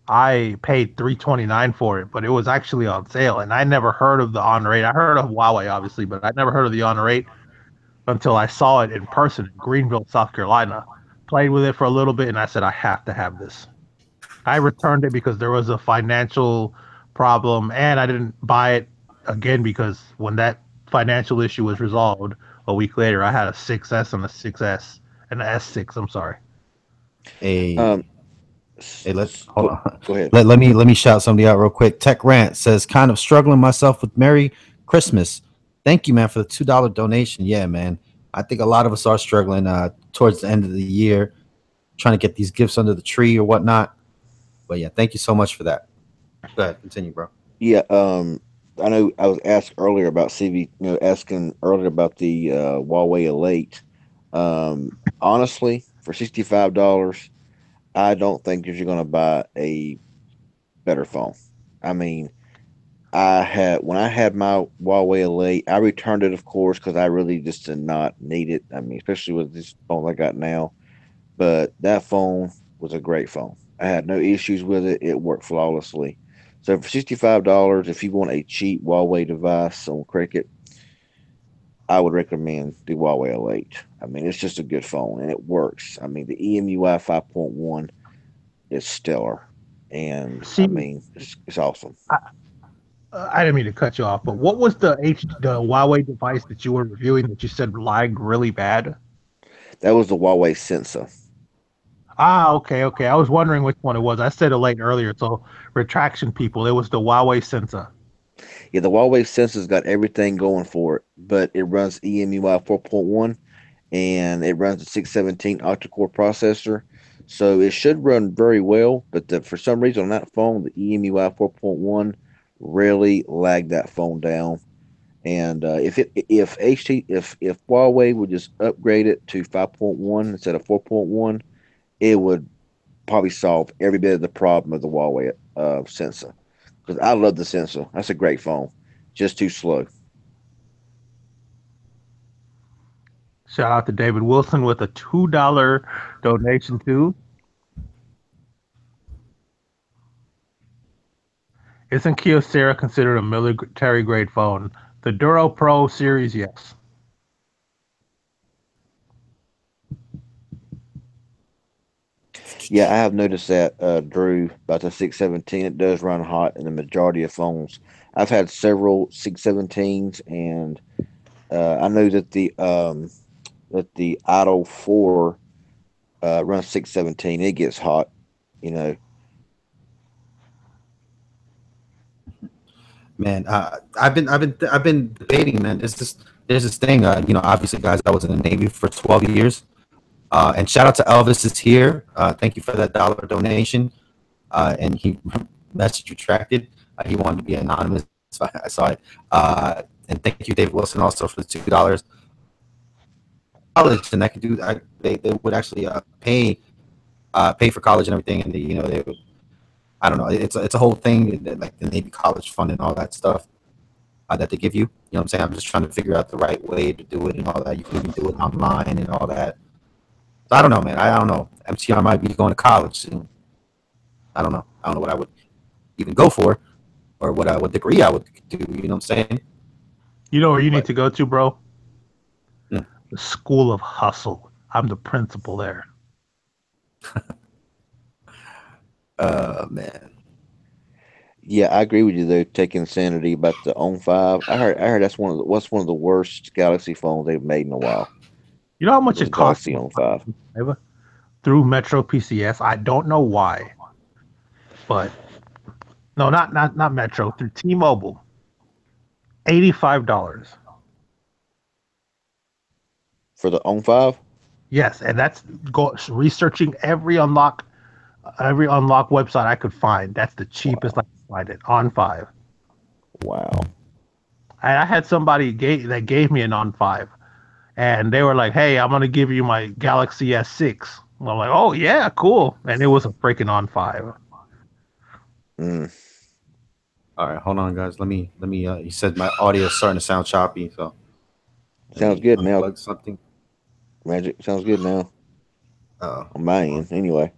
B: I paid 329 for it, but it was actually on sale, and I never heard of the Honor 8. I heard of Huawei, obviously, but I never heard of the Honor 8 until I saw it in person in Greenville, South Carolina. Played with it for a little bit, and I said, I have to have this. I returned it because there was a financial problem, and I didn't buy it again because when that financial issue was resolved a week later, I had a 6S and a 6S and an S6. I'm sorry.
A: Hey,
C: Um,
A: let's hold
C: go,
A: on.
C: go ahead.
A: Let me shout somebody out real quick. Tech Rant says, kind of struggling myself with Merry Christmas. Thank you, man, for the $2 donation. Yeah, man. I think a lot of us are struggling towards the end of the year, trying to get these gifts under the tree or whatnot. But yeah, thank you so much for that. Go ahead, continue, bro.
C: Yeah. I know I was asked earlier about asking earlier about the Huawei Elite. Honestly, for $65, I don't think that you're going to buy a better phone. I mean, when I had my Huawei Elite, I returned it, of course, because I really just did not need it. I mean, especially with this phone I got now. But that phone was a great phone. I had no issues with it. It worked flawlessly. So for $65, if you want a cheap Huawei device on Cricket, I would recommend the Huawei Elite. I mean, it's just a good phone and it works. I mean, the EMUI 5.1 is stellar, and I
B: See,
C: mean, it's awesome.
B: I didn't mean to cut you off, but what was the Huawei device that you were reviewing that you said lagged really bad?
C: That was the Huawei Sensor.
B: Ah, okay. I was wondering which one it was. I said it late earlier, so retraction people, it was the Huawei sensor.
C: Yeah, the Huawei Sensor's got everything going for it, but it runs EMUI 4.1 and it runs a 617 octa-core processor. So it should run very well, but for some reason on that phone, the EMUI 4.1 really lagged that phone down. And if Huawei would just upgrade it to 5.1 instead of 4.1, it would probably solve every bit of the problem of the Huawei sensor. Because I love the sensor. That's a great phone. Just too slow.
B: Shout out to David Wilson with a $2 donation too. Isn't Kyocera considered a military grade phone? The Duro Pro series, yes.
C: Yeah, I have noticed that, Drew, about the 617. It does run hot in the majority of phones. I've had several 617s, and I know that the Idol 4 runs 617. It gets hot, you know.
A: Man, I've been debating, man. There's this thing, obviously, guys, I was in the Navy for 12 years. And shout out to Elvis is here. Thank you for that dollar donation. And he message retracted. He wanted to be anonymous. So I saw it. And thank you, Dave Wilson, also for the $2. College, and I could do. They would actually pay for college and everything, and they would. I don't know. It's a whole thing, like the Navy College Fund and all that stuff that they give you. You know what I'm saying? I'm just trying to figure out the right way to do it and all that. You can even do it online and all that. I don't know, man. I don't know. MTR might be going to college soon. I don't know. I don't know what I would even go for, or what degree I would do. You know what I'm saying?
B: You know where you need to go to, bro?
A: Yeah.
B: The School of Hustle. I'm the principal there.
A: Man.
C: Yeah, I agree with you though. Taking sanity about the On 5. I heard that's one of the worst Galaxy phones they've made in a while.
B: You know how much
C: Those
B: it costs
C: Galaxy On 5.
B: through Metro PCS? I don't know why, but no, not Metro. Through T-Mobile, $85.
C: For the On 5?
B: Yes, and that's researching every unlock website I could find. That's the cheapest I could find it on 5.
C: Wow.
B: I had somebody that gave me an on 5, and they were like, "Hey, I'm gonna give you my Galaxy S6." I'm like, "Oh yeah, cool," and it was a freaking on 5.
C: Mm.
A: All right, hold on, guys. Let me. He said my audio is starting to sound choppy, so
C: Sounds good now.
A: unplug something.
C: Magic sounds good now.
A: Uh,
C: On my end, anyway.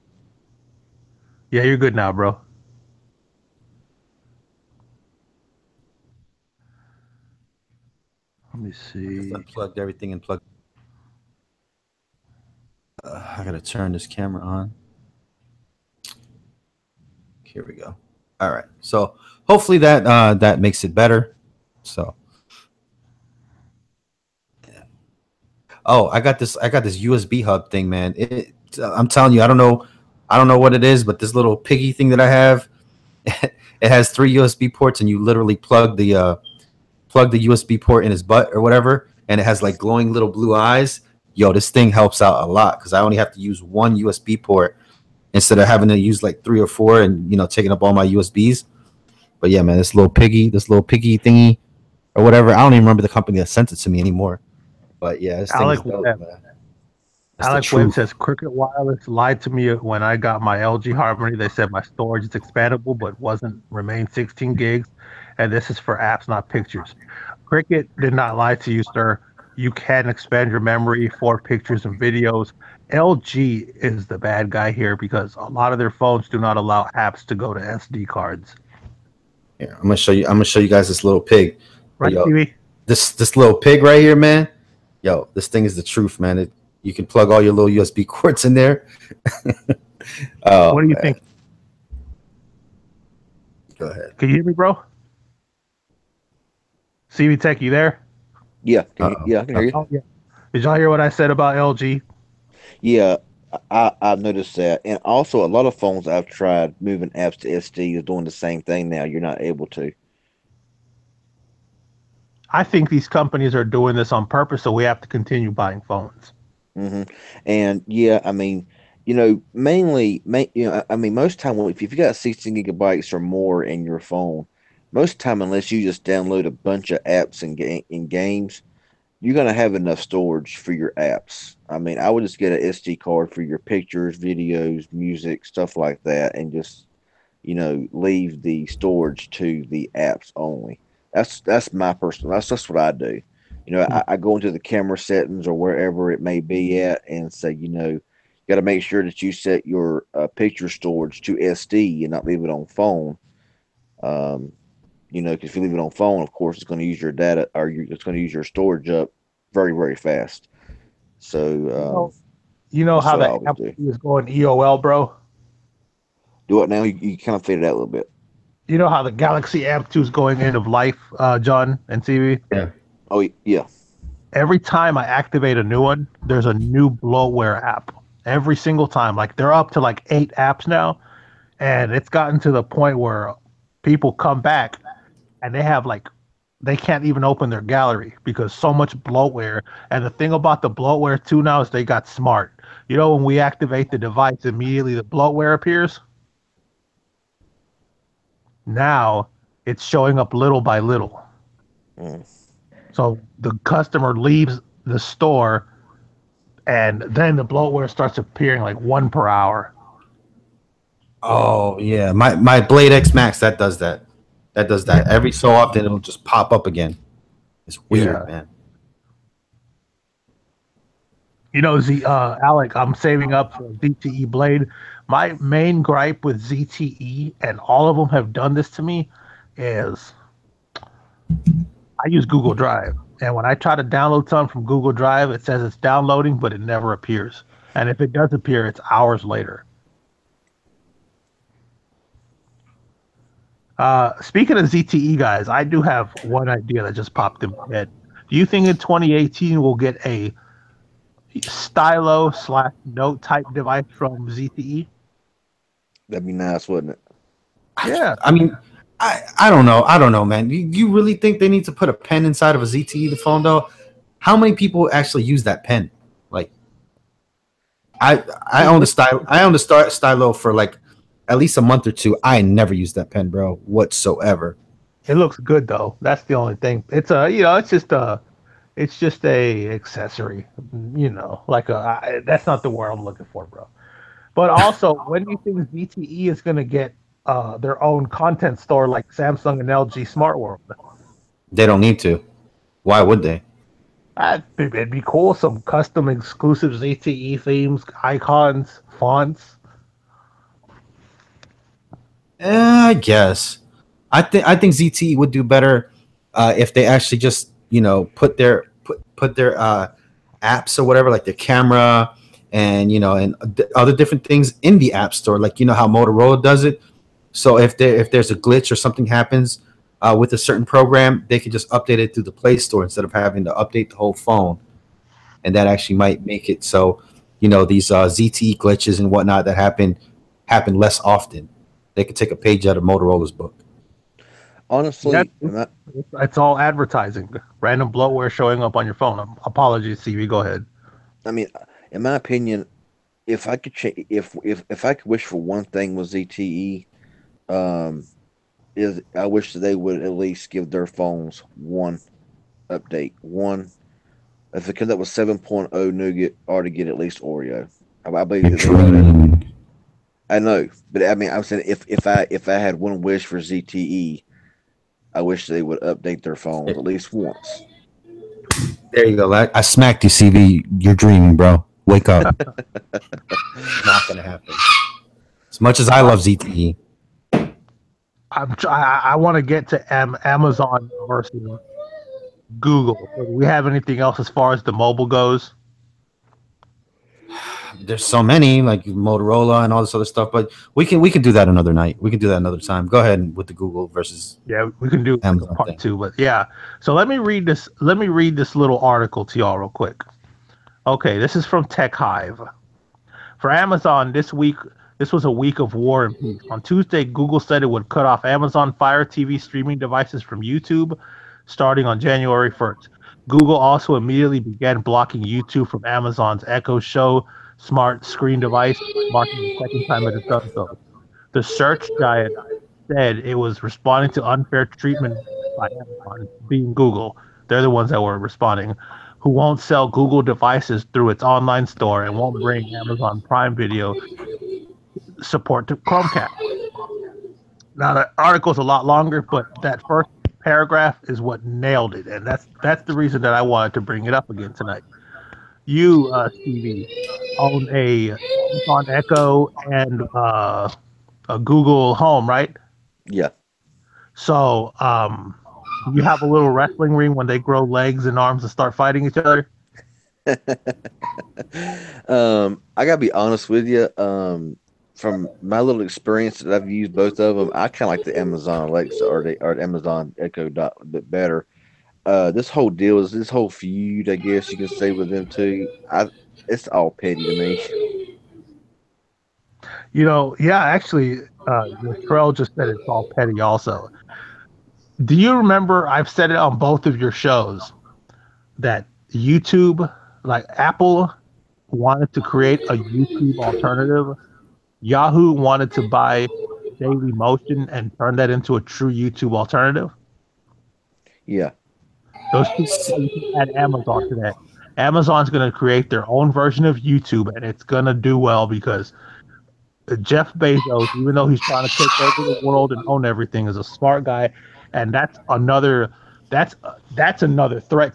B: Yeah, you're good now, bro. Let me
A: just
B: see.
A: unplugged everything and plugged. I gotta turn this camera on. Here we go. All right. So hopefully that makes it better. So yeah. Oh, I got this. I got this USB hub thing, man. I'm telling you, I don't know what it is, but this little piggy thing that I have, it has 3 USB ports, and you literally plug the USB port in his butt or whatever, and it has like glowing little blue eyes. Yo, this thing helps out a lot because I only have to use one USB port instead of having to use like 3 or 4 and taking up all my USBs. But yeah, man, this little piggy thingy or whatever. I don't even remember the company that sent it to me anymore. But yeah, this thing is dope, man. That's the
B: Alec Webb
A: truth.
B: says Cricket Wireless lied to me when I got my LG Harmony. They said my storage is expandable, but remained 16 gigs, and this is for apps, not pictures. Cricket did not lie to you, sir. You can expand your memory for pictures and videos. LG is the bad guy here because a lot of their phones do not allow apps to go to SD cards.
A: Here, I'm gonna show you. I'm gonna show you guys this little pig. But
B: Right,
A: yo,
B: TV?
A: this little pig right here, man. Yo, this thing is the truth, man. You can plug all your little USB cords in there. Oh
B: What do you
A: man,
B: think?
A: go ahead.
B: Can you hear me, bro? CV Tech, you there?
C: Yeah,
A: Uh-oh.
C: yeah, I can hear you.
B: Oh, yeah. Did y'all hear what I said about LG?
C: Yeah, I've noticed that, and also a lot of phones I've tried moving apps to SD is doing the same thing now. You're not able to.
B: I think these companies are doing this on purpose, so we have to continue buying phones.
C: Hmm. And yeah, I mean, I mean, most time if you've got 16 gigabytes or more in your phone, most time unless you just download a bunch of apps and games, you're gonna have enough storage for your apps. I mean, I would just get an SD card for your pictures, videos, music, stuff like that, and just leave the storage to the apps only. That's my personal. That's what I do. I go into the camera settings or wherever it may be at and say, you got to make sure that you set your picture storage to SD and not leave it on phone. Um, because if you leave it on phone, of course, it's going to use your data or it's going to use your storage up very, very fast. So
B: You know
C: that's
B: how
C: what I
B: the
C: always
B: Apple
C: do.
B: is going EOL, bro?
C: Do it now. You kind of fade it out a little bit.
B: You know how the Galaxy Amp 2 is going end of life, John and TV?
A: Yeah.
C: Oh yeah.
B: Every time I activate a new one, there's a new bloatware app. Every single time. Like they're up to like 8 apps now. And it's gotten to the point where people come back and they can't even open their gallery because so much bloatware. And the thing about the bloatware too now is they got smart. You know, when we activate the device, immediately the bloatware appears. Now it's showing up little by little.
C: Mm.
B: So the customer leaves the store and then the bloatware starts appearing like 1 per hour.
A: Oh yeah, my Blade X Max that does that. That does that every so often. It'll just pop up again. It's weird,
B: Yeah.
A: man.
B: You know, Alec, I'm saving up for a ZTE blade. My main gripe with ZTE, and all of them have done this to me, is I use Google Drive. And when I try to download something from Google Drive, it says it's downloading, but it never appears. And if it does appear, it's hours later. Speaking of ZTE, guys, I do have one idea that just popped in my head. Do you think in 2018 we'll get a stylo/note type device from ZTE?
C: That'd be nice, wouldn't it?
B: Yeah.
A: I mean, I don't know. I don't know, man. You really think they need to put a pen inside of a ZTE phone, though? How many people actually use that pen? Like, I own the style. I own the stylo for like at least a month or two. I never used that pen, bro, whatsoever.
B: It looks good though. That's the only thing. It's it's just a accessory. You know, like that's not the word I'm looking for, bro. But also, when do you think ZTE is going to get their own content store like Samsung and LG Smart World?
A: They don't need to. Why would they?
B: It'd be cool. Some custom exclusive ZTE themes, icons, fonts.
A: I guess. I think ZTE would do better if they actually just put their apps or whatever, like their camera and other different things in the app store, like how Motorola does it. So if there's a glitch or something happens with a certain program, they can just update it through the Play Store instead of having to update the whole phone, and that actually might make it so these ZTE glitches and whatnot that happen less often. They could take a page out of Motorola's book.
C: Honestly,
B: it's all advertising. Random bloatware showing up on your phone. Apologies, CV. Go ahead.
C: I mean, in my opinion, if I could if I could wish for one thing with ZTE, is I wish that they would at least give their phones one update. One, if it comes up with 7.0 Nougat, or to get at least Oreo. I believe that I know, but I mean, I'm saying if I had one wish for ZTE, I wish they would update their phones at least once.
A: There you go. I smacked you, CV. You're dreaming, bro. Wake up. It's not gonna happen. As much as I love ZTE,
B: I want to get to Amazon versus Google. Do we have anything else as far as the mobile goes?
A: there's so many like Motorola and all this other stuff, but we can do that another night. We can do that another time. Go ahead with the Google versus
B: we can do
A: Amazon
B: part
A: thing.
B: 2. But yeah, so let me read this little article to y'all real quick. Okay, this is from Tech Hive. For Amazon this week, this was a week of war and peace. On Tuesday, Google said it would cut off Amazon Fire TV streaming devices from YouTube starting on January 1st. Google also immediately began blocking YouTube from Amazon's Echo Show smart screen device, marking the second time it has done so. The search giant said it was responding to unfair treatment by Amazon, being Google. They're the ones that were responding, who won't sell Google devices through its online store and won't bring Amazon Prime Video support to Chromecast. Now the article's a lot longer, but that first paragraph is what nailed it, and that's the reason that I wanted to bring it up again tonight. You, Stevie, own a Amazon Echo and a Google Home, right?
C: Yeah.
B: So, you have a little wrestling ring when they grow legs and arms and start fighting each other?
C: I gotta be honest with you. From my little experience that I've used both of them, I kind of like the Amazon Alexa or the Amazon Echo Dot a bit better. This whole deal is this whole feud, I guess you can say, with them too. It's all petty to me.
B: Actually, Trell just said it's all petty also. Do you remember, I've said it on both of your shows, that YouTube, like Apple wanted to create a YouTube alternative. Yahoo wanted to buy Daily Motion and turn that into a true YouTube alternative.
C: Yeah.
B: Those two add Amazon to that. Amazon's going to create their own version of YouTube, and it's going to do well because Jeff Bezos, even though he's trying to take over the world and own everything, is a smart guy, and that's another threat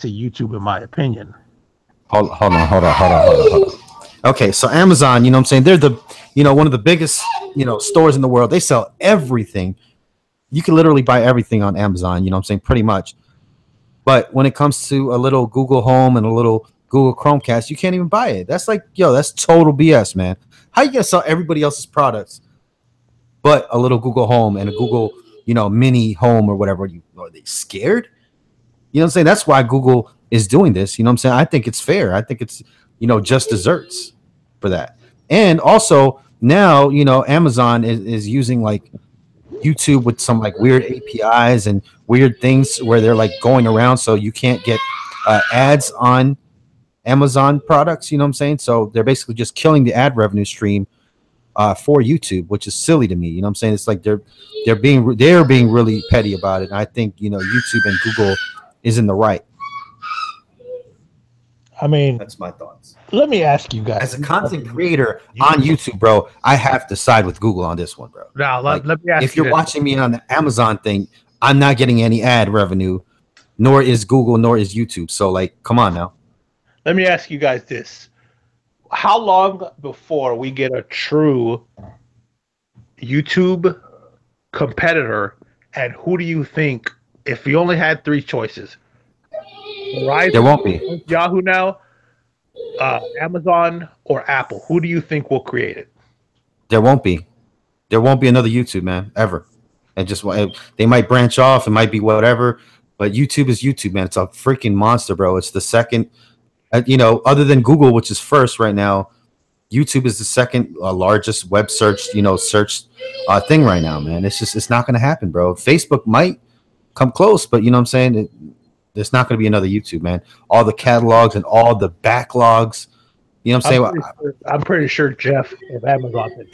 B: to YouTube, in my opinion.
A: Hold on. Okay, so Amazon, you know what I'm saying? They're the, one of the biggest, stores in the world. They sell everything. You can literally buy everything on Amazon, you know what I'm saying? Pretty much. But when it comes to a little Google Home and a little Google Chromecast, you can't even buy it. That's like, that's total BS, man. How you gonna sell everybody else's products, but a little Google Home and a Google, mini home or whatever? Are they scared? You know what I'm saying? That's why Google is doing this. You know what I'm saying? I think it's fair. I think it's, just desserts for that. And also now, Amazon is using like YouTube with some like weird APIs and weird things where they're like going around so you can't get ads on Amazon products. You know what I'm saying? So they're basically just killing the ad revenue stream for YouTube, which is silly to me. You know what I'm saying? It's like they're being really petty about it. And I think YouTube and Google is in the right.
B: I mean,
A: that's my thoughts.
B: Let me ask you guys.
A: As a content creator on YouTube, bro, I have to side with Google on this one, bro.
B: Now, let me ask you.
A: If you're watching me on the Amazon thing, I'm not getting any ad revenue, nor is Google, nor is YouTube. So, like, come on now.
B: Let me ask you guys this. How long before we get a true YouTube competitor, and who do you think, if you only had three choices, Verizon,
A: there won't be
B: Yahoo now, Amazon, or Apple, who do you think will create it?
A: There won't be another YouTube, man, ever. And just they might branch off, it might be whatever, but YouTube is YouTube, man. It's a freaking monster, bro. It's the second, other than Google, which is first right now. YouTube is the second largest web search, search thing right now, man. It's not going to happen, bro. Facebook might come close, but you know what I'm saying? There's not going to be another YouTube, man. All the catalogs and all the backlogs. You know what I'm saying?
B: I'm pretty sure Jeff of Amazon said,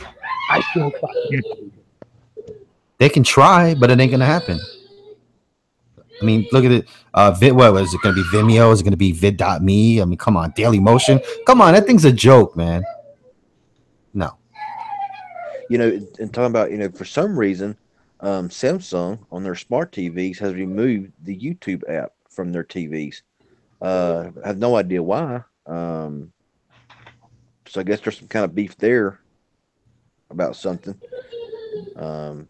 B: I still thought YouTube.
A: They can try, but it ain't going to happen. I mean, look at it. What is it going to be? Vimeo? Is it going to be vid.me? I mean, come on. Daily Motion? Come on. That thing's a joke, man. No.
C: And talking about, for some reason, Samsung on their smart TVs has removed the YouTube app from their TVs. I have no idea why. So I guess there's some kind of beef there about something. Y'all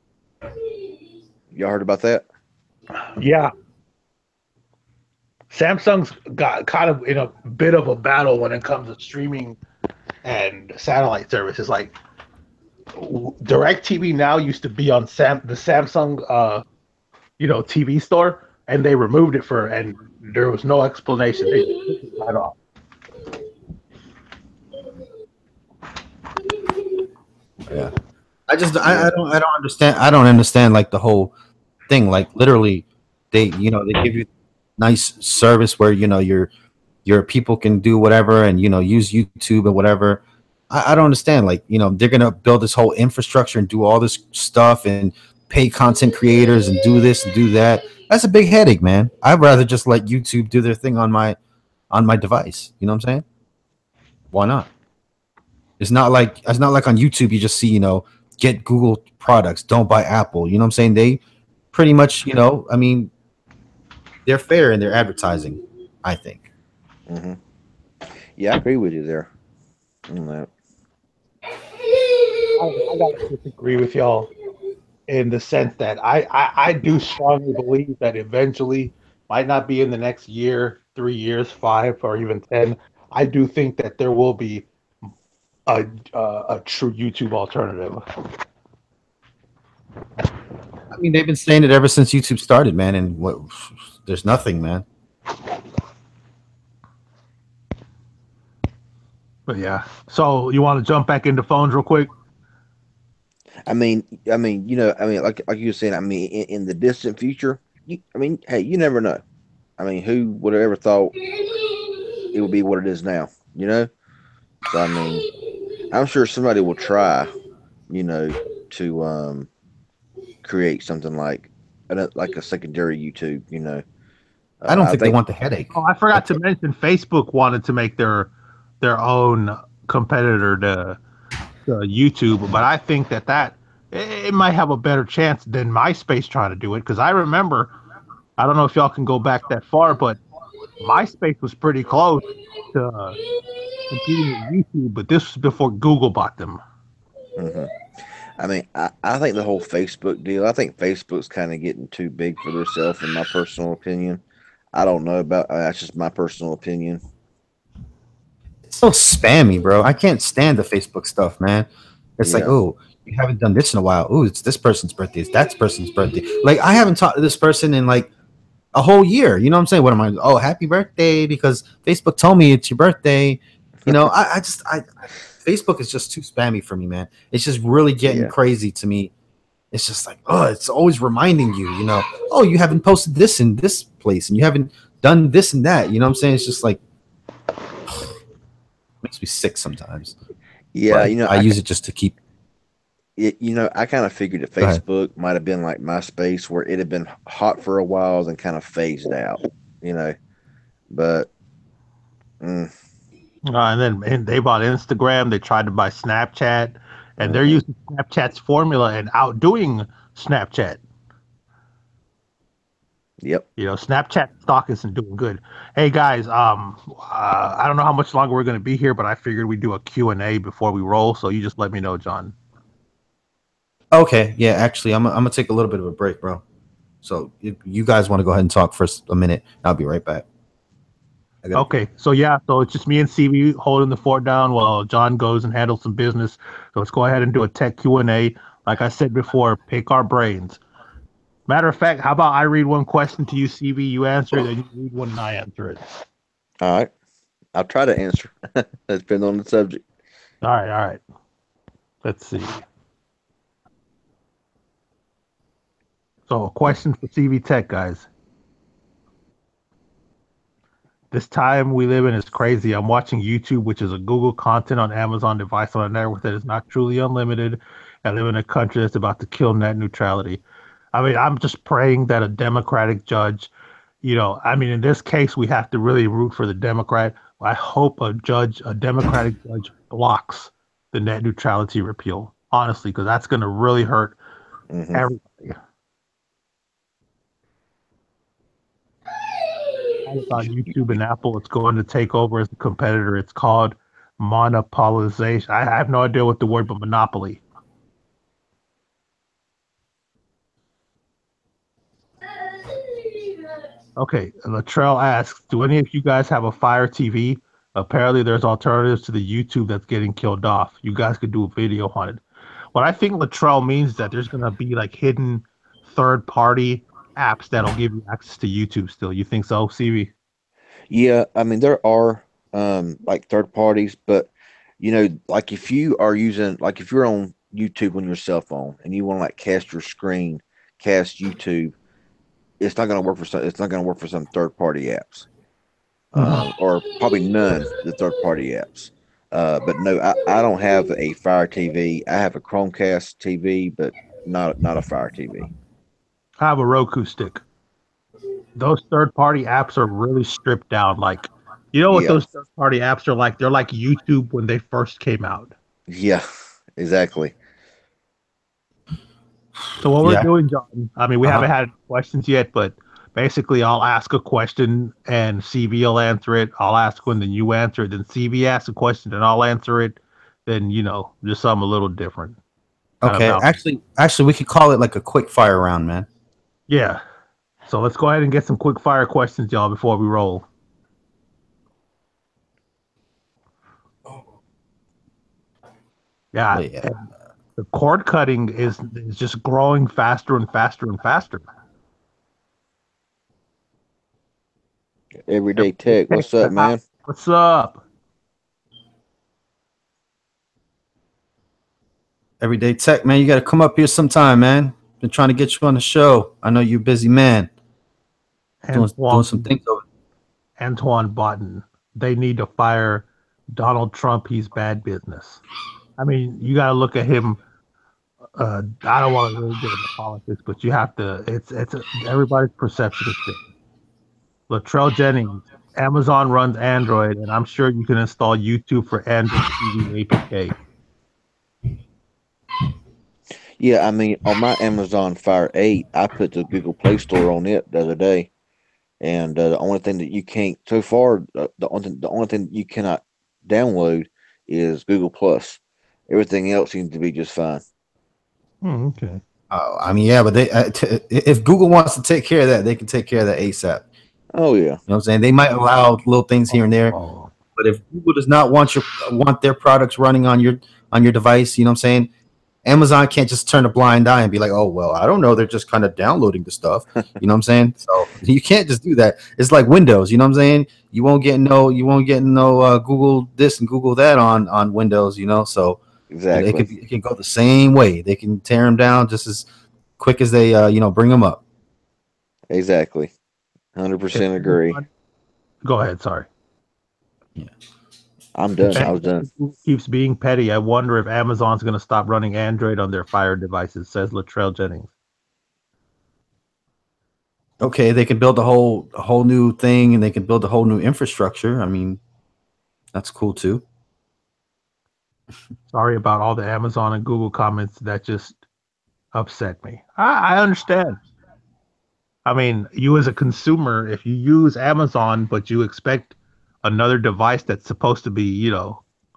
C: heard about that?
B: Yeah. Samsung's got kind of in a bit of a battle when it comes to streaming and satellite services. Like DirecTV now used to be on the Samsung TV store, and they removed it and there was no explanation. They just took it right off.
A: Yeah. I don't understand. I don't understand like the whole thing. Like literally they give you nice service where your people can do whatever and use YouTube or whatever. I don't understand. Like they're gonna build this whole infrastructure and do all this stuff and pay content creators and do this and do that. That's a big headache, man. I'd rather just let YouTube do their thing on my device. You know what I'm saying? Why not? It's not like on YouTube you just see get Google products, don't buy Apple. You know what I'm saying? They pretty much I mean they're fair in their advertising, I think.
C: Mm-hmm. Yeah, I agree with you there on that.
B: I gotta disagree with y'all in the sense that I do strongly believe that eventually, might not be in the next year, 3 years, 5, or even 10. I do think that there will be a true YouTube alternative.
A: I mean, they've been saying it ever since YouTube started, man, and there's nothing, man.
B: But yeah, so you want to jump back into phones real quick?
C: I mean, like you were saying, I mean, in the distant future, hey, you never know. I mean, who would have ever thought it would be what it is now, So, I mean, I'm sure somebody will try, to create something like a secondary YouTube,
A: I don't think they want the headache.
B: Oh, I forgot to mention Facebook wanted to make their own competitor to YouTube, but I think that it might have a better chance than MySpace trying to do it, because I remember, I don't know if y'all can go back that far, but MySpace was pretty close to competing with YouTube, but this was before Google bought them.
C: Hmm. I mean, I think the whole Facebook deal. I think Facebook's kind of getting too big for themselves, in my personal opinion. I don't know about that's just my personal opinion.
A: It's so spammy, bro. I can't stand the Facebook stuff, man. It's like,
C: Yeah,
A: oh, you haven't done this in a while. Oh, it's this person's birthday. It's that person's birthday. Like, I haven't talked to this person in like a whole year. You know what I'm saying? What am I? Oh, happy birthday because Facebook told me it's your birthday. You know, Facebook is just too spammy for me, man. It's just really getting
C: yeah,
A: crazy to me. It's just like, oh, it's always reminding you, oh, you haven't posted this in this place and you haven't done this and that. You know what I'm saying? It's just like, makes me sick sometimes.
C: yeah.
A: But I use it just to keep.
C: I kind of figured that
A: Go ahead.
C: Facebook might have been like MySpace, where it had been hot for a while and kind of phased out. You know, but mm,
B: And they bought Instagram. They tried to buy Snapchat, and they're
C: mhm.
B: using Snapchat's formula and outdoing Snapchat.
C: Yep.
B: Snapchat stock isn't doing good. Hey guys, I don't know how much longer we're going to be here, but I figured we'd do a Q&A before we roll. So you just let me know, John.
A: Okay, yeah, actually, I'm gonna take a little bit of a break, bro. So if you guys want to go ahead and talk for a minute, I'll be right back.
B: Okay, so it's just me and CB holding the fort down while John goes and handles some business. So let's go ahead and do a tech Q&A. Like I said before, pick our brains. Matter of fact, how about I read one question to you, CB, you answer it, and you read one and I answer it.
C: All right. I'll try to answer. Depends on the subject.
B: All right. Let's see. So a question for CV Tech, guys. This time we live in is crazy. I'm watching YouTube, which is a Google content on Amazon device on a network that is not truly unlimited. I live in a country that's about to kill net neutrality. I mean, I'm just praying that a Democratic judge, in this case, we have to really root for the Democrat. I hope a Democratic judge blocks the net neutrality repeal, honestly, because that's going to really hurt
C: Hmm.
B: everybody. About YouTube and Apple, it's going to take over as a competitor. It's called monopolization. I have no idea what the word, but monopoly. Okay, Latrell asks, do any of you guys have a Fire TV? Apparently, there's alternatives to the YouTube that's getting killed off. You guys could do a video on it. What I think Latrell means is that there's going to be like hidden third-party apps that'll give you access to YouTube still. You think so, CV?
C: Yeah, I mean there are like third parties, but like if you are using like if you're on YouTube on your cell phone and you want to like cast your screen, cast YouTube, it's not going to work for some third party apps, or probably none of the third party apps. But no, I don't have a Fire TV. I have a Chromecast TV, but not a Fire TV.
B: I have a Roku stick. Those third-party apps are really stripped down. Like, you know what
C: Yeah,
B: those third-party apps are like? They're like YouTube when they first came out.
C: yeah, exactly.
B: So what we're
A: Yeah.
B: doing, John, I mean, we haven't had questions yet, but basically I'll ask a question and CB will answer it. I'll ask one, then you answer it. Then CB asks a question and I'll answer it. Then, just something a little different. Kind of
A: Okay.
B: balance.
A: Actually, we could call it like a quick fire round, man.
B: Yeah. So let's go ahead and get some quick fire questions, y'all, before we roll. Yeah.
A: But yeah.
B: The cord cutting is just growing faster and faster and faster.
C: Everyday Tech, what's up, man?
B: What's up?
A: Everyday Tech, man. You got to come up here sometime, man. Been trying to get you on the show. I know you're a busy man. Doing some things over.
B: Antoine Botten. They need to fire Donald Trump. He's bad business. I mean, you got to look at him. I don't want to really get into politics, but you have to. Everybody's perception is different. Latrell Jennings. Amazon runs Android, and I'm sure you can install YouTube for Android TV APK.
C: Yeah, I mean, on my Amazon Fire 8, I put the Google Play Store on it the other day, And the only thing that you can't so far, the only thing that you cannot download is Google Plus. Everything else seems to be just fine.
B: Okay.
A: I mean, yeah, but if Google wants to take care of that, they can take care of that ASAP.
C: Oh yeah,
A: You know what I'm saying? They might allow little things here and there,
B: Oh.
A: but if Google does not want their products running on your device, you know what I'm saying? Amazon can't just turn a blind eye and be like, "Oh, well, I don't know, they're just kind of downloading the stuff." You know what I'm saying? So you can't just do that. It's like Windows, you know what I'm saying? You won't get no Google this and Google that on Windows, you know? So
C: exactly,
A: it can go the same way. They can tear them down just as quick as they bring them up.
C: exactly. 100% agree.
B: Go ahead. Sorry.
A: Yeah.
C: I'm done. I was done.
B: Keeps being petty. I wonder if Amazon's going to stop running Android on their Fire devices, says Latrell Jennings.
A: Okay, they can build a whole new thing and they can build a whole new infrastructure. I mean, that's cool too.
B: Sorry about all the Amazon and Google comments that just upset me. I understand. I mean, you as a consumer, if you use Amazon, but you expect another device that's supposed to be,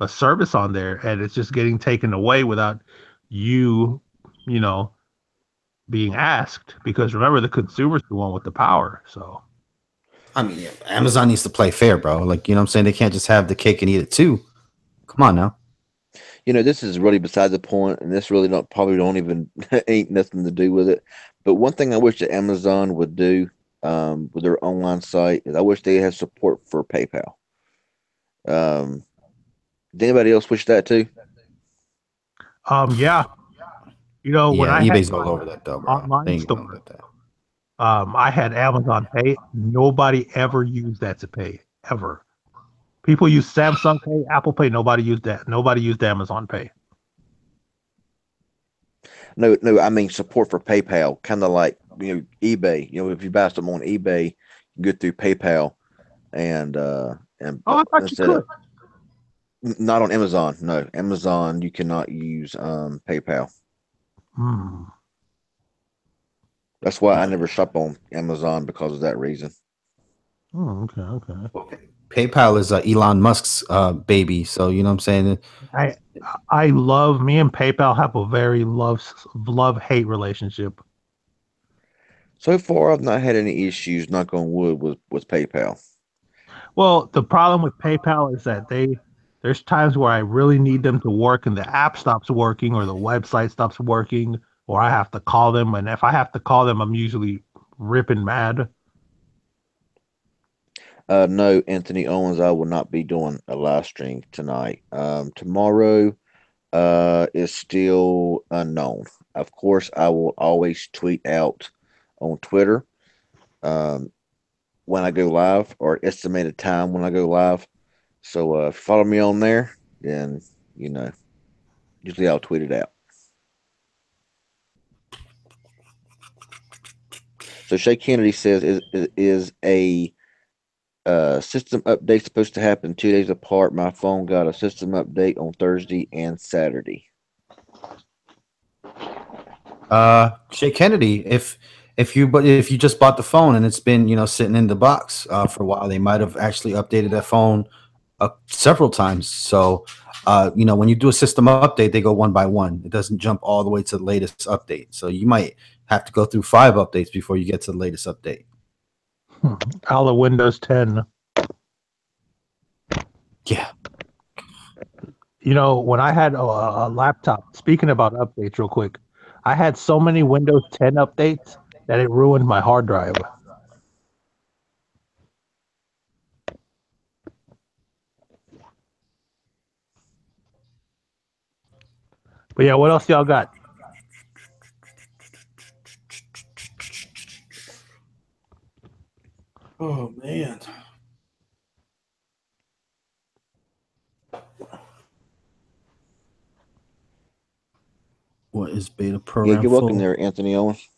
B: a service on there, and it's just getting taken away without you, you know, being asked. Because remember, the consumer's the one with the power. So,
A: I mean, yeah, Amazon needs to play fair, bro. Like, you know what I'm saying? They can't just have the cake and eat it too. Come on now.
C: This is really beside the point, and this really probably don't even ain't nothing to do with it. But one thing I wish that Amazon would do with their online site is I wish they had support for PayPal. Um, did anybody else wish that too?
B: yeah, when
A: Yeah,
B: I had
A: eBay's all
B: my
A: over that though, bro. They
B: online
A: ain't gonna
B: store,
A: let that.
B: I had Amazon Pay. Nobody ever used that to pay ever. People use Samsung Pay, Apple Pay. Nobody used that. Nobody used Amazon Pay.
C: No, no, I mean support for PayPal, kind of like eBay. If you buy something on eBay, you go through PayPal and
B: Oh, I thought you
C: instead of
B: could.
C: not on Amazon. No, Amazon you cannot use PayPal.
B: Hmm.
C: That's why I never shop on Amazon because of that reason.
B: Oh, okay.
A: Okay. PayPal is Elon Musk's baby, so you know what I'm saying.
B: I I love me and PayPal have a very love hate relationship.
C: So far, I've not had any issues, knock on wood, with PayPal.
B: Well, the problem with PayPal is that there's times where I really need them to work and the app stops working or the website stops working or I have to call them, and if I have to call them, I'm usually ripping mad.
C: No, Anthony Owens, I will not be doing a live stream tonight. Tomorrow is still unknown. Of course, I will always tweet out on Twitter um, when I go live or estimated time when I go live. So follow me on there, then you know, usually I'll tweet it out. So Shay Kennedy says, is a system update supposed to happen 2 days apart? My phone got a system update on Thursday and Saturday.
A: Shay Kennedy, if you just bought the phone and it's been sitting in the box for a while, they might have actually updated that phone several times. So when you do a system update, they go one by one. It doesn't jump all the way to the latest update. So you might have to go through 5 updates before you get to the latest update.
B: All of Windows 10.
A: Yeah.
B: When I had a laptop, speaking about updates real quick, I had so many Windows 10 updates that it ruined my hard drive. But yeah, what else y'all got?
A: Oh man. What is beta
C: Yeah,
A: program
C: good luck in
A: full?
C: there, Anthony Owens.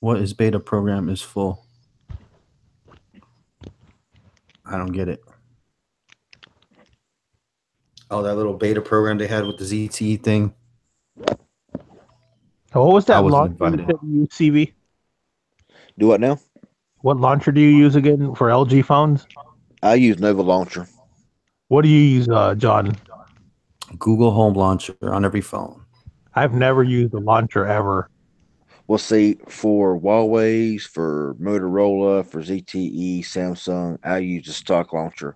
A: What is beta program is full? I don't get it. Oh, that little beta program they had with the ZTE thing.
B: What was
A: I
B: that
A: wasn't
B: launcher you
A: invited.
B: said you used, CV?
C: Do what now?
B: What launcher do you use again for LG phones?
C: I use Nova Launcher.
B: What do you use, John?
A: Google Home Launcher on every phone.
B: I've never used a launcher ever.
C: Well, see, for Huawei's, for Motorola, for ZTE, Samsung, I use the stock launcher.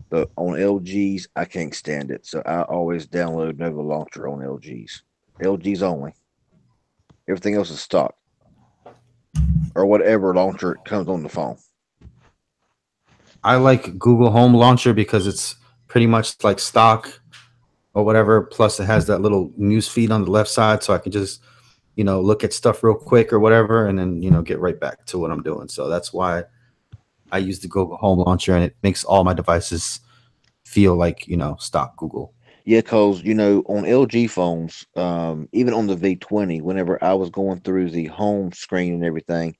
C: But on LG's, I can't stand it. So I always download Nova Launcher on LG's. LG's only. Everything else is stock. Or whatever launcher comes on the phone.
A: I like Google Home Launcher because it's pretty much like stock or whatever. Plus, it has that little news feed on the left side, so I can just, look at stuff real quick or whatever, and then, get right back to what I'm doing. So that's why I use the Google Home Launcher, and it makes all my devices feel like, stock Google.
C: Yeah, because, on LG phones, even on the V20, whenever I was going through the home screen and everything,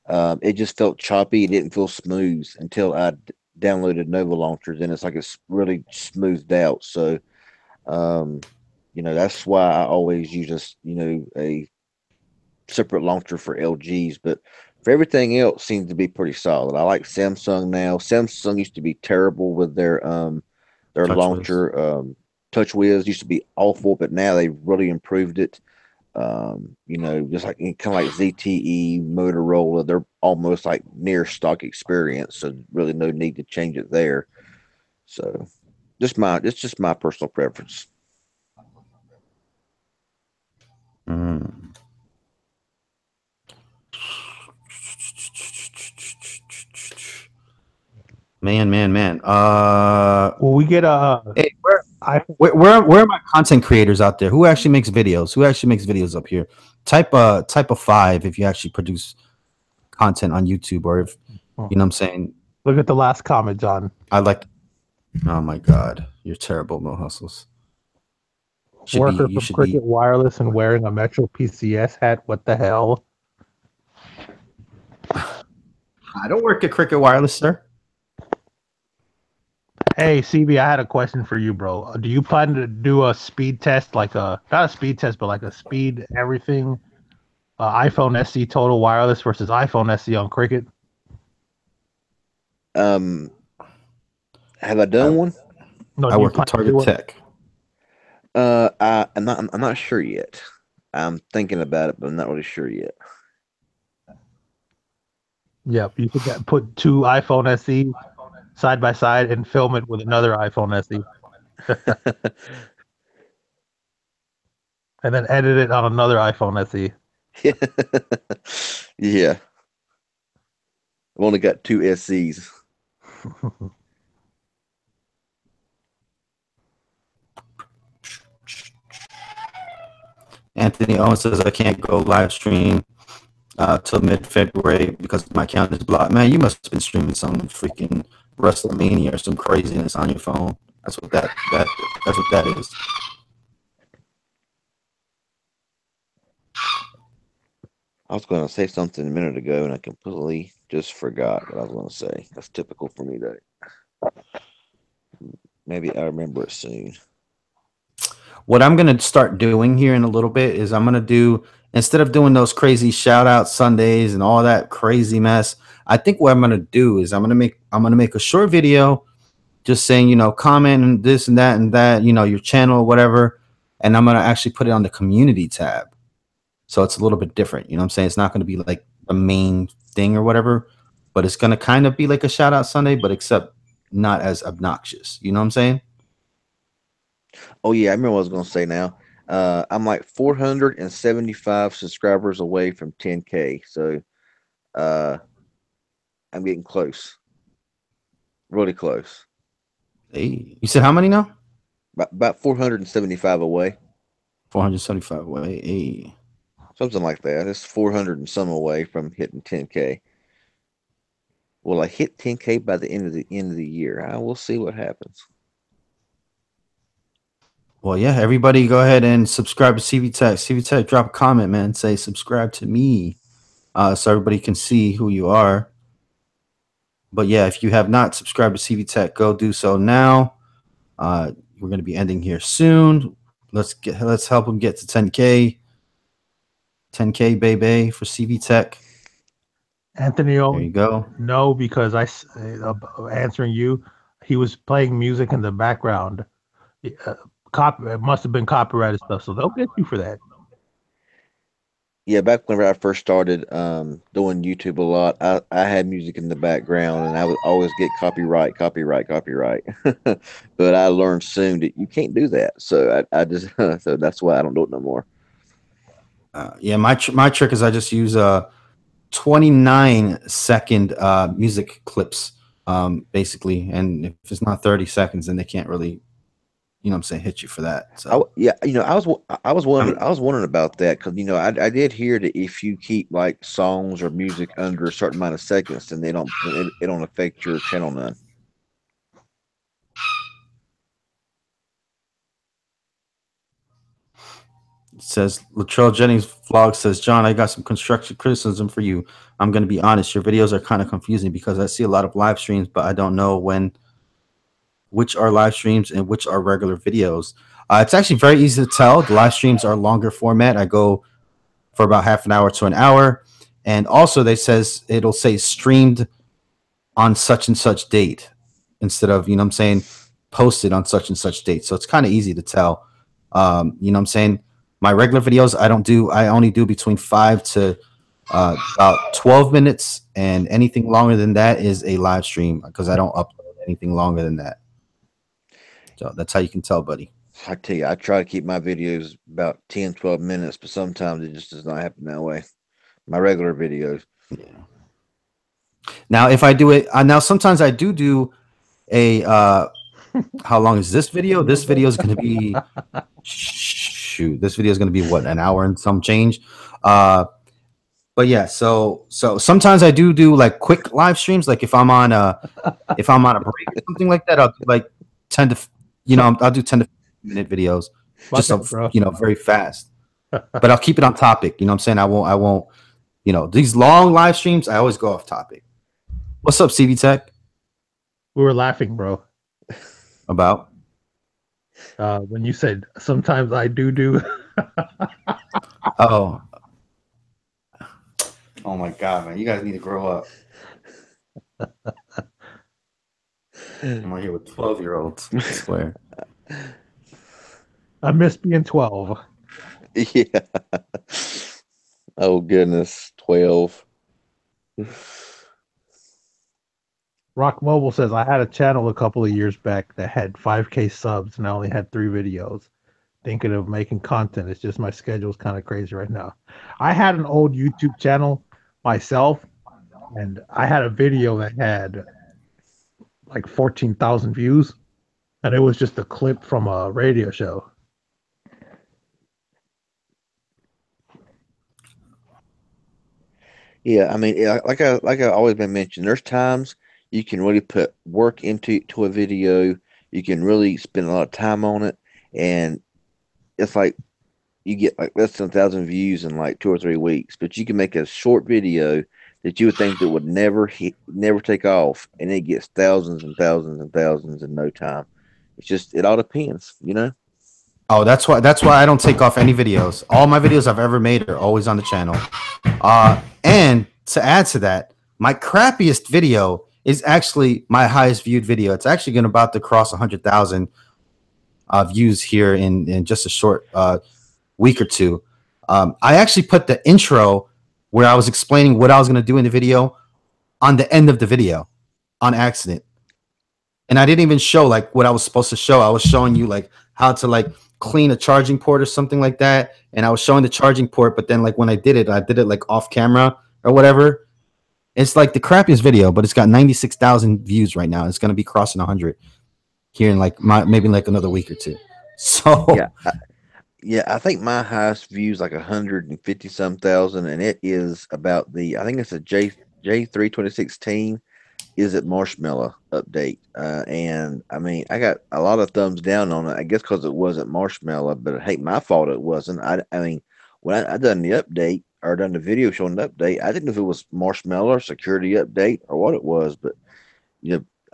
C: it just felt choppy. It didn't feel smooth until I downloaded Nova Launchers, and it's like it's really smoothed out. So, that's why I always use a separate launcher for LGs. But for everything else, seems to be pretty solid. I like Samsung now. Samsung used to be terrible with their launcher. TouchWiz used to be awful, but now they've really improved it. Just like kind of like ZTE, Motorola, they're almost like near stock experience, so really no need to change it there. So, it's just my personal preference.
A: Man.
B: Will we get a?
A: Hey, where are my content creators out there? Who actually makes videos? Who actually makes videos up here? Type a 5 if you actually produce content on YouTube, or if what I'm saying.
B: Look at the last comment, John.
A: Oh my God, you're terrible, Mo Hustles.
B: Worker from Cricket Wireless and wearing a Metro PCS hat. What the hell?
A: I don't work at Cricket Wireless, sir.
B: Hey, CB, I had a question for you, bro. Do you plan to do a speed test, not a speed test, but like a speed everything, iPhone SE total wireless versus iPhone SE on Cricket?
C: Have I done one?
A: No, I work at Target Tech.
C: I'm not sure yet. I'm thinking about it, but I'm not really sure yet.
B: Yep, you could put 2 iPhone SE side by side and film it with another iPhone SE. And then edit it on another iPhone SE.
C: Yeah. I've only got 2 SEs.
A: Anthony Owens says I can't go live stream till mid-February because my account is blocked. Man, you must have been streaming some freaking WrestleMania or some craziness on your phone. That's what that is.
C: I was going to say something a minute ago, and I completely just forgot what I was going to say. That's typical for me, though. Maybe I remember it soon.
A: What I'm going to start doing here in a little bit is I'm going to do, instead of doing those crazy shout out Sundays and all that crazy mess, I think what I'm going to do is I'm going to make a short video just saying, comment and this and that, your channel, whatever. And I'm going to actually put it on the community tab. So it's a little bit different. You know what I'm saying? It's not going to be like the main thing or whatever, but it's going to kind of be like a shout out Sunday, but except not as obnoxious. You know what I'm saying?
C: Oh, yeah. I remember what I was going to say now. I'm like 475 subscribers away from 10K. So I'm getting close. Really close.
A: Hey, you said how many now?
C: About 475 away.
A: 475 away. Hey.
C: Something like that. It's 400 and some away from hitting 10K. Will I hit 10K by the end of the year? We'll see what happens.
A: Well, yeah, everybody go ahead and subscribe to CV Tech. CV Tech, drop a comment, man. Say subscribe to me so everybody can see who you are. But yeah, if you have not subscribed to CV Tech, go do so now. We're going to be ending here soon. Let's help them get to 10K. 10K, baby, for CV Tech.
B: Anthony,
A: There you go.
B: no, because answering you, he was playing music in the background. Uh, it must have been copyrighted stuff, so they'll get you for that.
C: Yeah, back whenever I first started doing YouTube a lot, I had music in the background and I would always get copyright, copyright, copyright. But I learned soon that you can't do that. So I just so that's why I don't do it no more.
A: Yeah, my trick is I just use 29-second music clips, basically, and if it's not 30 seconds, then they can't really, you know what I'm saying, hit you for that. So
C: Yeah,
A: I
C: I was wondering about that because I did hear that if you keep like songs or music under a certain amount of seconds, then it don't affect your channel none.
A: It says Latrell Jennings vlog says, John, I got some constructive criticism for you. I'm going to be honest, your videos are kind of confusing because I see a lot of live streams, but I don't know which are live streams and which are regular videos. It's actually very easy to tell. The live streams are longer format. I go for about half an hour to an hour, and also it'll say streamed on such and such date instead of, you know what I'm saying, posted on such and such date. So it's kind of easy to tell. You know what I'm saying? My regular videos, I only do between 5 to about 12 minutes, and anything longer than that is a live stream because I don't upload anything longer than that. So that's how you can tell, buddy.
C: I tell you, I try to keep my videos about 10, 12 minutes, but sometimes it just does not happen that way. My regular videos.
A: Yeah. Now, if I do it, now sometimes I do a how long is this video? This video is going to be shoot. This video is going to be what, an hour and some change. But yeah, so sometimes I do like quick live streams. Like if I'm on a break or something like that, I'll do like 10 to I'll do 10 to 15 minute videos, just so, very fast. But I'll keep it on topic. You know what I'm saying? I won't. These long live streams, I always go off topic. What's up, CV Tech?
B: We were laughing, bro.
A: About
B: when you said sometimes I do.
A: Oh my God, man! You guys need to grow up. I'm right here with 12-year-olds. I swear.
B: I miss being 12.
C: Yeah. Oh goodness, 12.
B: Rock Mobile says, I had a channel a couple of years back that had 5K subs and I only had 3 videos. Thinking of making content. It's just my schedule is kind of crazy right now. I had an old YouTube channel myself, and I had a video that had like 14,000 views, and it was just a clip from a radio show.
C: Yeah, I mean, like I always been mentioned, there's times you can really put work into a video. You can really spend a lot of time on it, and it's like you get like less than 1,000 views in like 2 or 3 weeks. But you can make a short video that you would think that would never take off, and it gets thousands and thousands and thousands in no time. It all depends, you know.
A: Oh, that's why I don't take off any videos. All my videos I've ever made are always on the channel. And to add to that, my crappiest video is actually my highest viewed video. It's actually going about to cross 100,000 views here in just a short week or two. I actually put the intro where I was explaining what I was going to do in the video on the end of the video on accident. And I didn't even show like what I was supposed to show. I was showing you like how to like clean a charging port or something like that. And I was showing the charging port, but then like when I did it like off camera or whatever. It's like the crappiest video, but it's got 96,000 views right now. It's going to be crossing 100 here in like maybe like another week or two. So
C: yeah, I think my highest views like 150 some thousand, and it is about I think it's a J3 2016 is it Marshmallow update. And I mean, I got a lot of thumbs down on it, I guess because it wasn't Marshmallow, but hey, my fault it wasn't. I mean, when I done the update or done the video showing the update, I didn't know if it was Marshmallow or security update or what it was, but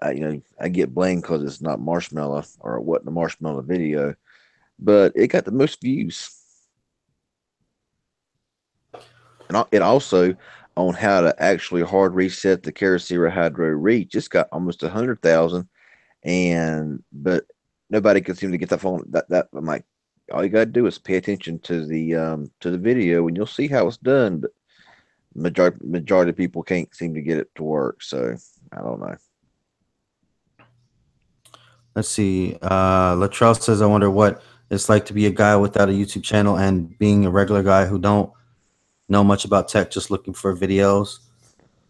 C: I get blamed because it's not Marshmallow or it wasn't a Marshmallow video, but it got the most views. And it also, on how to actually hard reset the Carasera Hydro Reach. It's got almost 100,000, and but nobody can seem to get that phone. That I'm like, all you gotta do is pay attention to the video, and you'll see how it's done. But majority of people can't seem to get it to work. So I don't know.
A: Let's see. Latrell says, I wonder what it's like to be a guy without a YouTube channel and being a regular guy who don't know much about tech, just looking for videos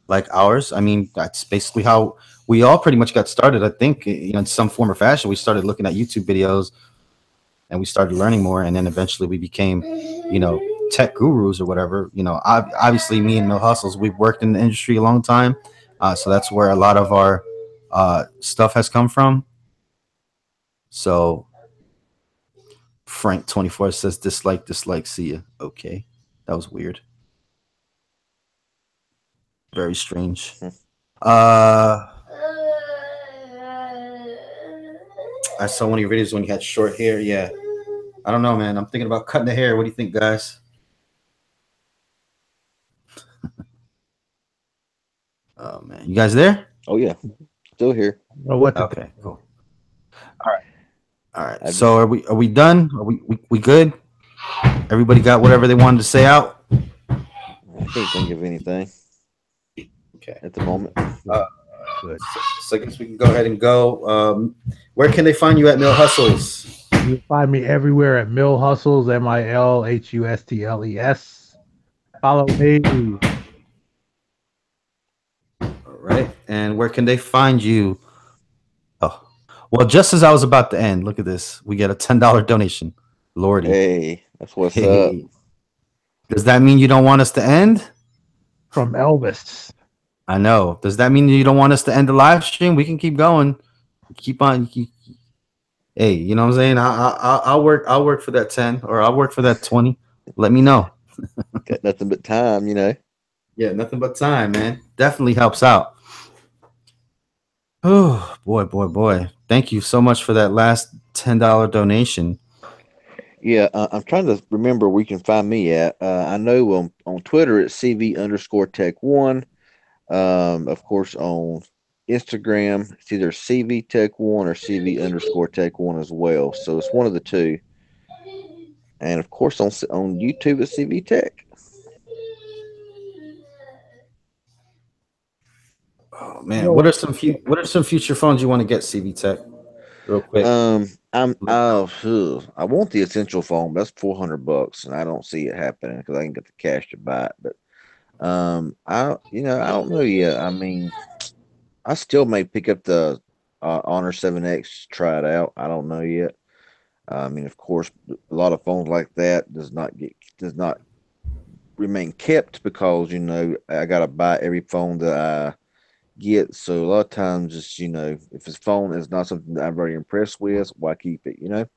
A: like ours. I mean, that's basically how we all pretty much got started. I think, in some form or fashion, we started looking at YouTube videos and we started learning more. And then eventually we became, tech gurus or whatever. Obviously me and Mill Hustles, we've worked in the industry a long time. So that's where a lot of our stuff has come from. So Frank24 says dislike, see ya. Okay. That was weird. Very strange. I saw one of your videos when you had short hair. Yeah. I don't know, man. I'm thinking about cutting the hair. What do you think, guys? Oh, man. You guys there?
C: Oh, yeah. Still here.
B: Well, what?
A: Okay, cool. All right. So are we done? Are we good? Everybody got whatever they wanted to say out?
C: I can't think of anything.
A: Okay.
C: At the moment.
B: Good.
A: So I guess we can go ahead and go. Where can they find you at Mill Hustles?
B: You can find me everywhere at Mill Hustles, MILHUSTLES. Follow me.
A: All right. And where can they find you? Oh, well, just as I was about to end, look at this. We get a $10 donation. Lordy.
C: Hey, that's what's up.
A: Does that mean you don't want us to end?
B: From Elvis.
A: I know. Does that mean you don't want us to end the live stream? We can keep going. Keep on. Hey, you know what I'm saying? I'll work for that 10 or I'll work for that 20. Let me know.
C: Got nothing but time,
A: Yeah, nothing but time, man. Definitely helps out. Oh, boy. Thank you so much for that last $10 donation.
C: Yeah, I'm trying to remember where you can find me at. I know on Twitter it's CV_Tech1. Of course, on Instagram, it's either CVTech1 or CV_Tech1 as well. So it's one of the two. And of course, on YouTube, it's CVTech.
A: Oh man, what are some future phones you want to get, CV Tech? Real quick.
C: I want the essential phone, but that's $400, and I don't see it happening because I can get the cash to buy it. But I don't know yet. I mean, I still may pick up the Honor 7X, try it out. I don't know yet. I mean, of course, a lot of phones like that does not remain kept because I gotta buy every phone that I get. So a lot of times, just if his phone is not something that I'm very impressed with, why keep it?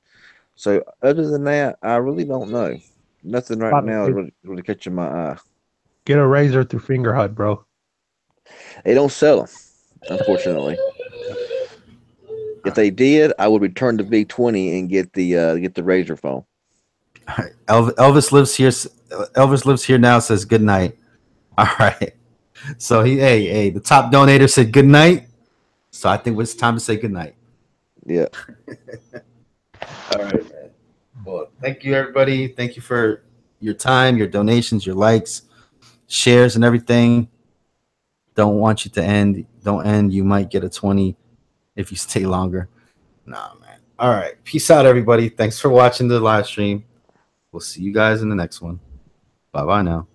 C: So other than that, I really don't know. Nothing right now is really catching my eye.
B: Get a razor through Finger Hut, bro.
C: They don't sell them, unfortunately. If they did, I would return the V20 and get the Razr phone.
A: All right. Elvis lives here. Elvis lives here now. Says good night. All right. So the top donator said good night. So I think it's time to say good night.
C: Yeah.
A: All right, man. Well, thank you, everybody. Thank you for your time, your donations, your likes, shares, and everything. Don't want you to end. Don't end. You might get a 20 if you stay longer. Nah, man. All right. Peace out, everybody. Thanks for watching the live stream. We'll see you guys in the next one. Bye-bye now.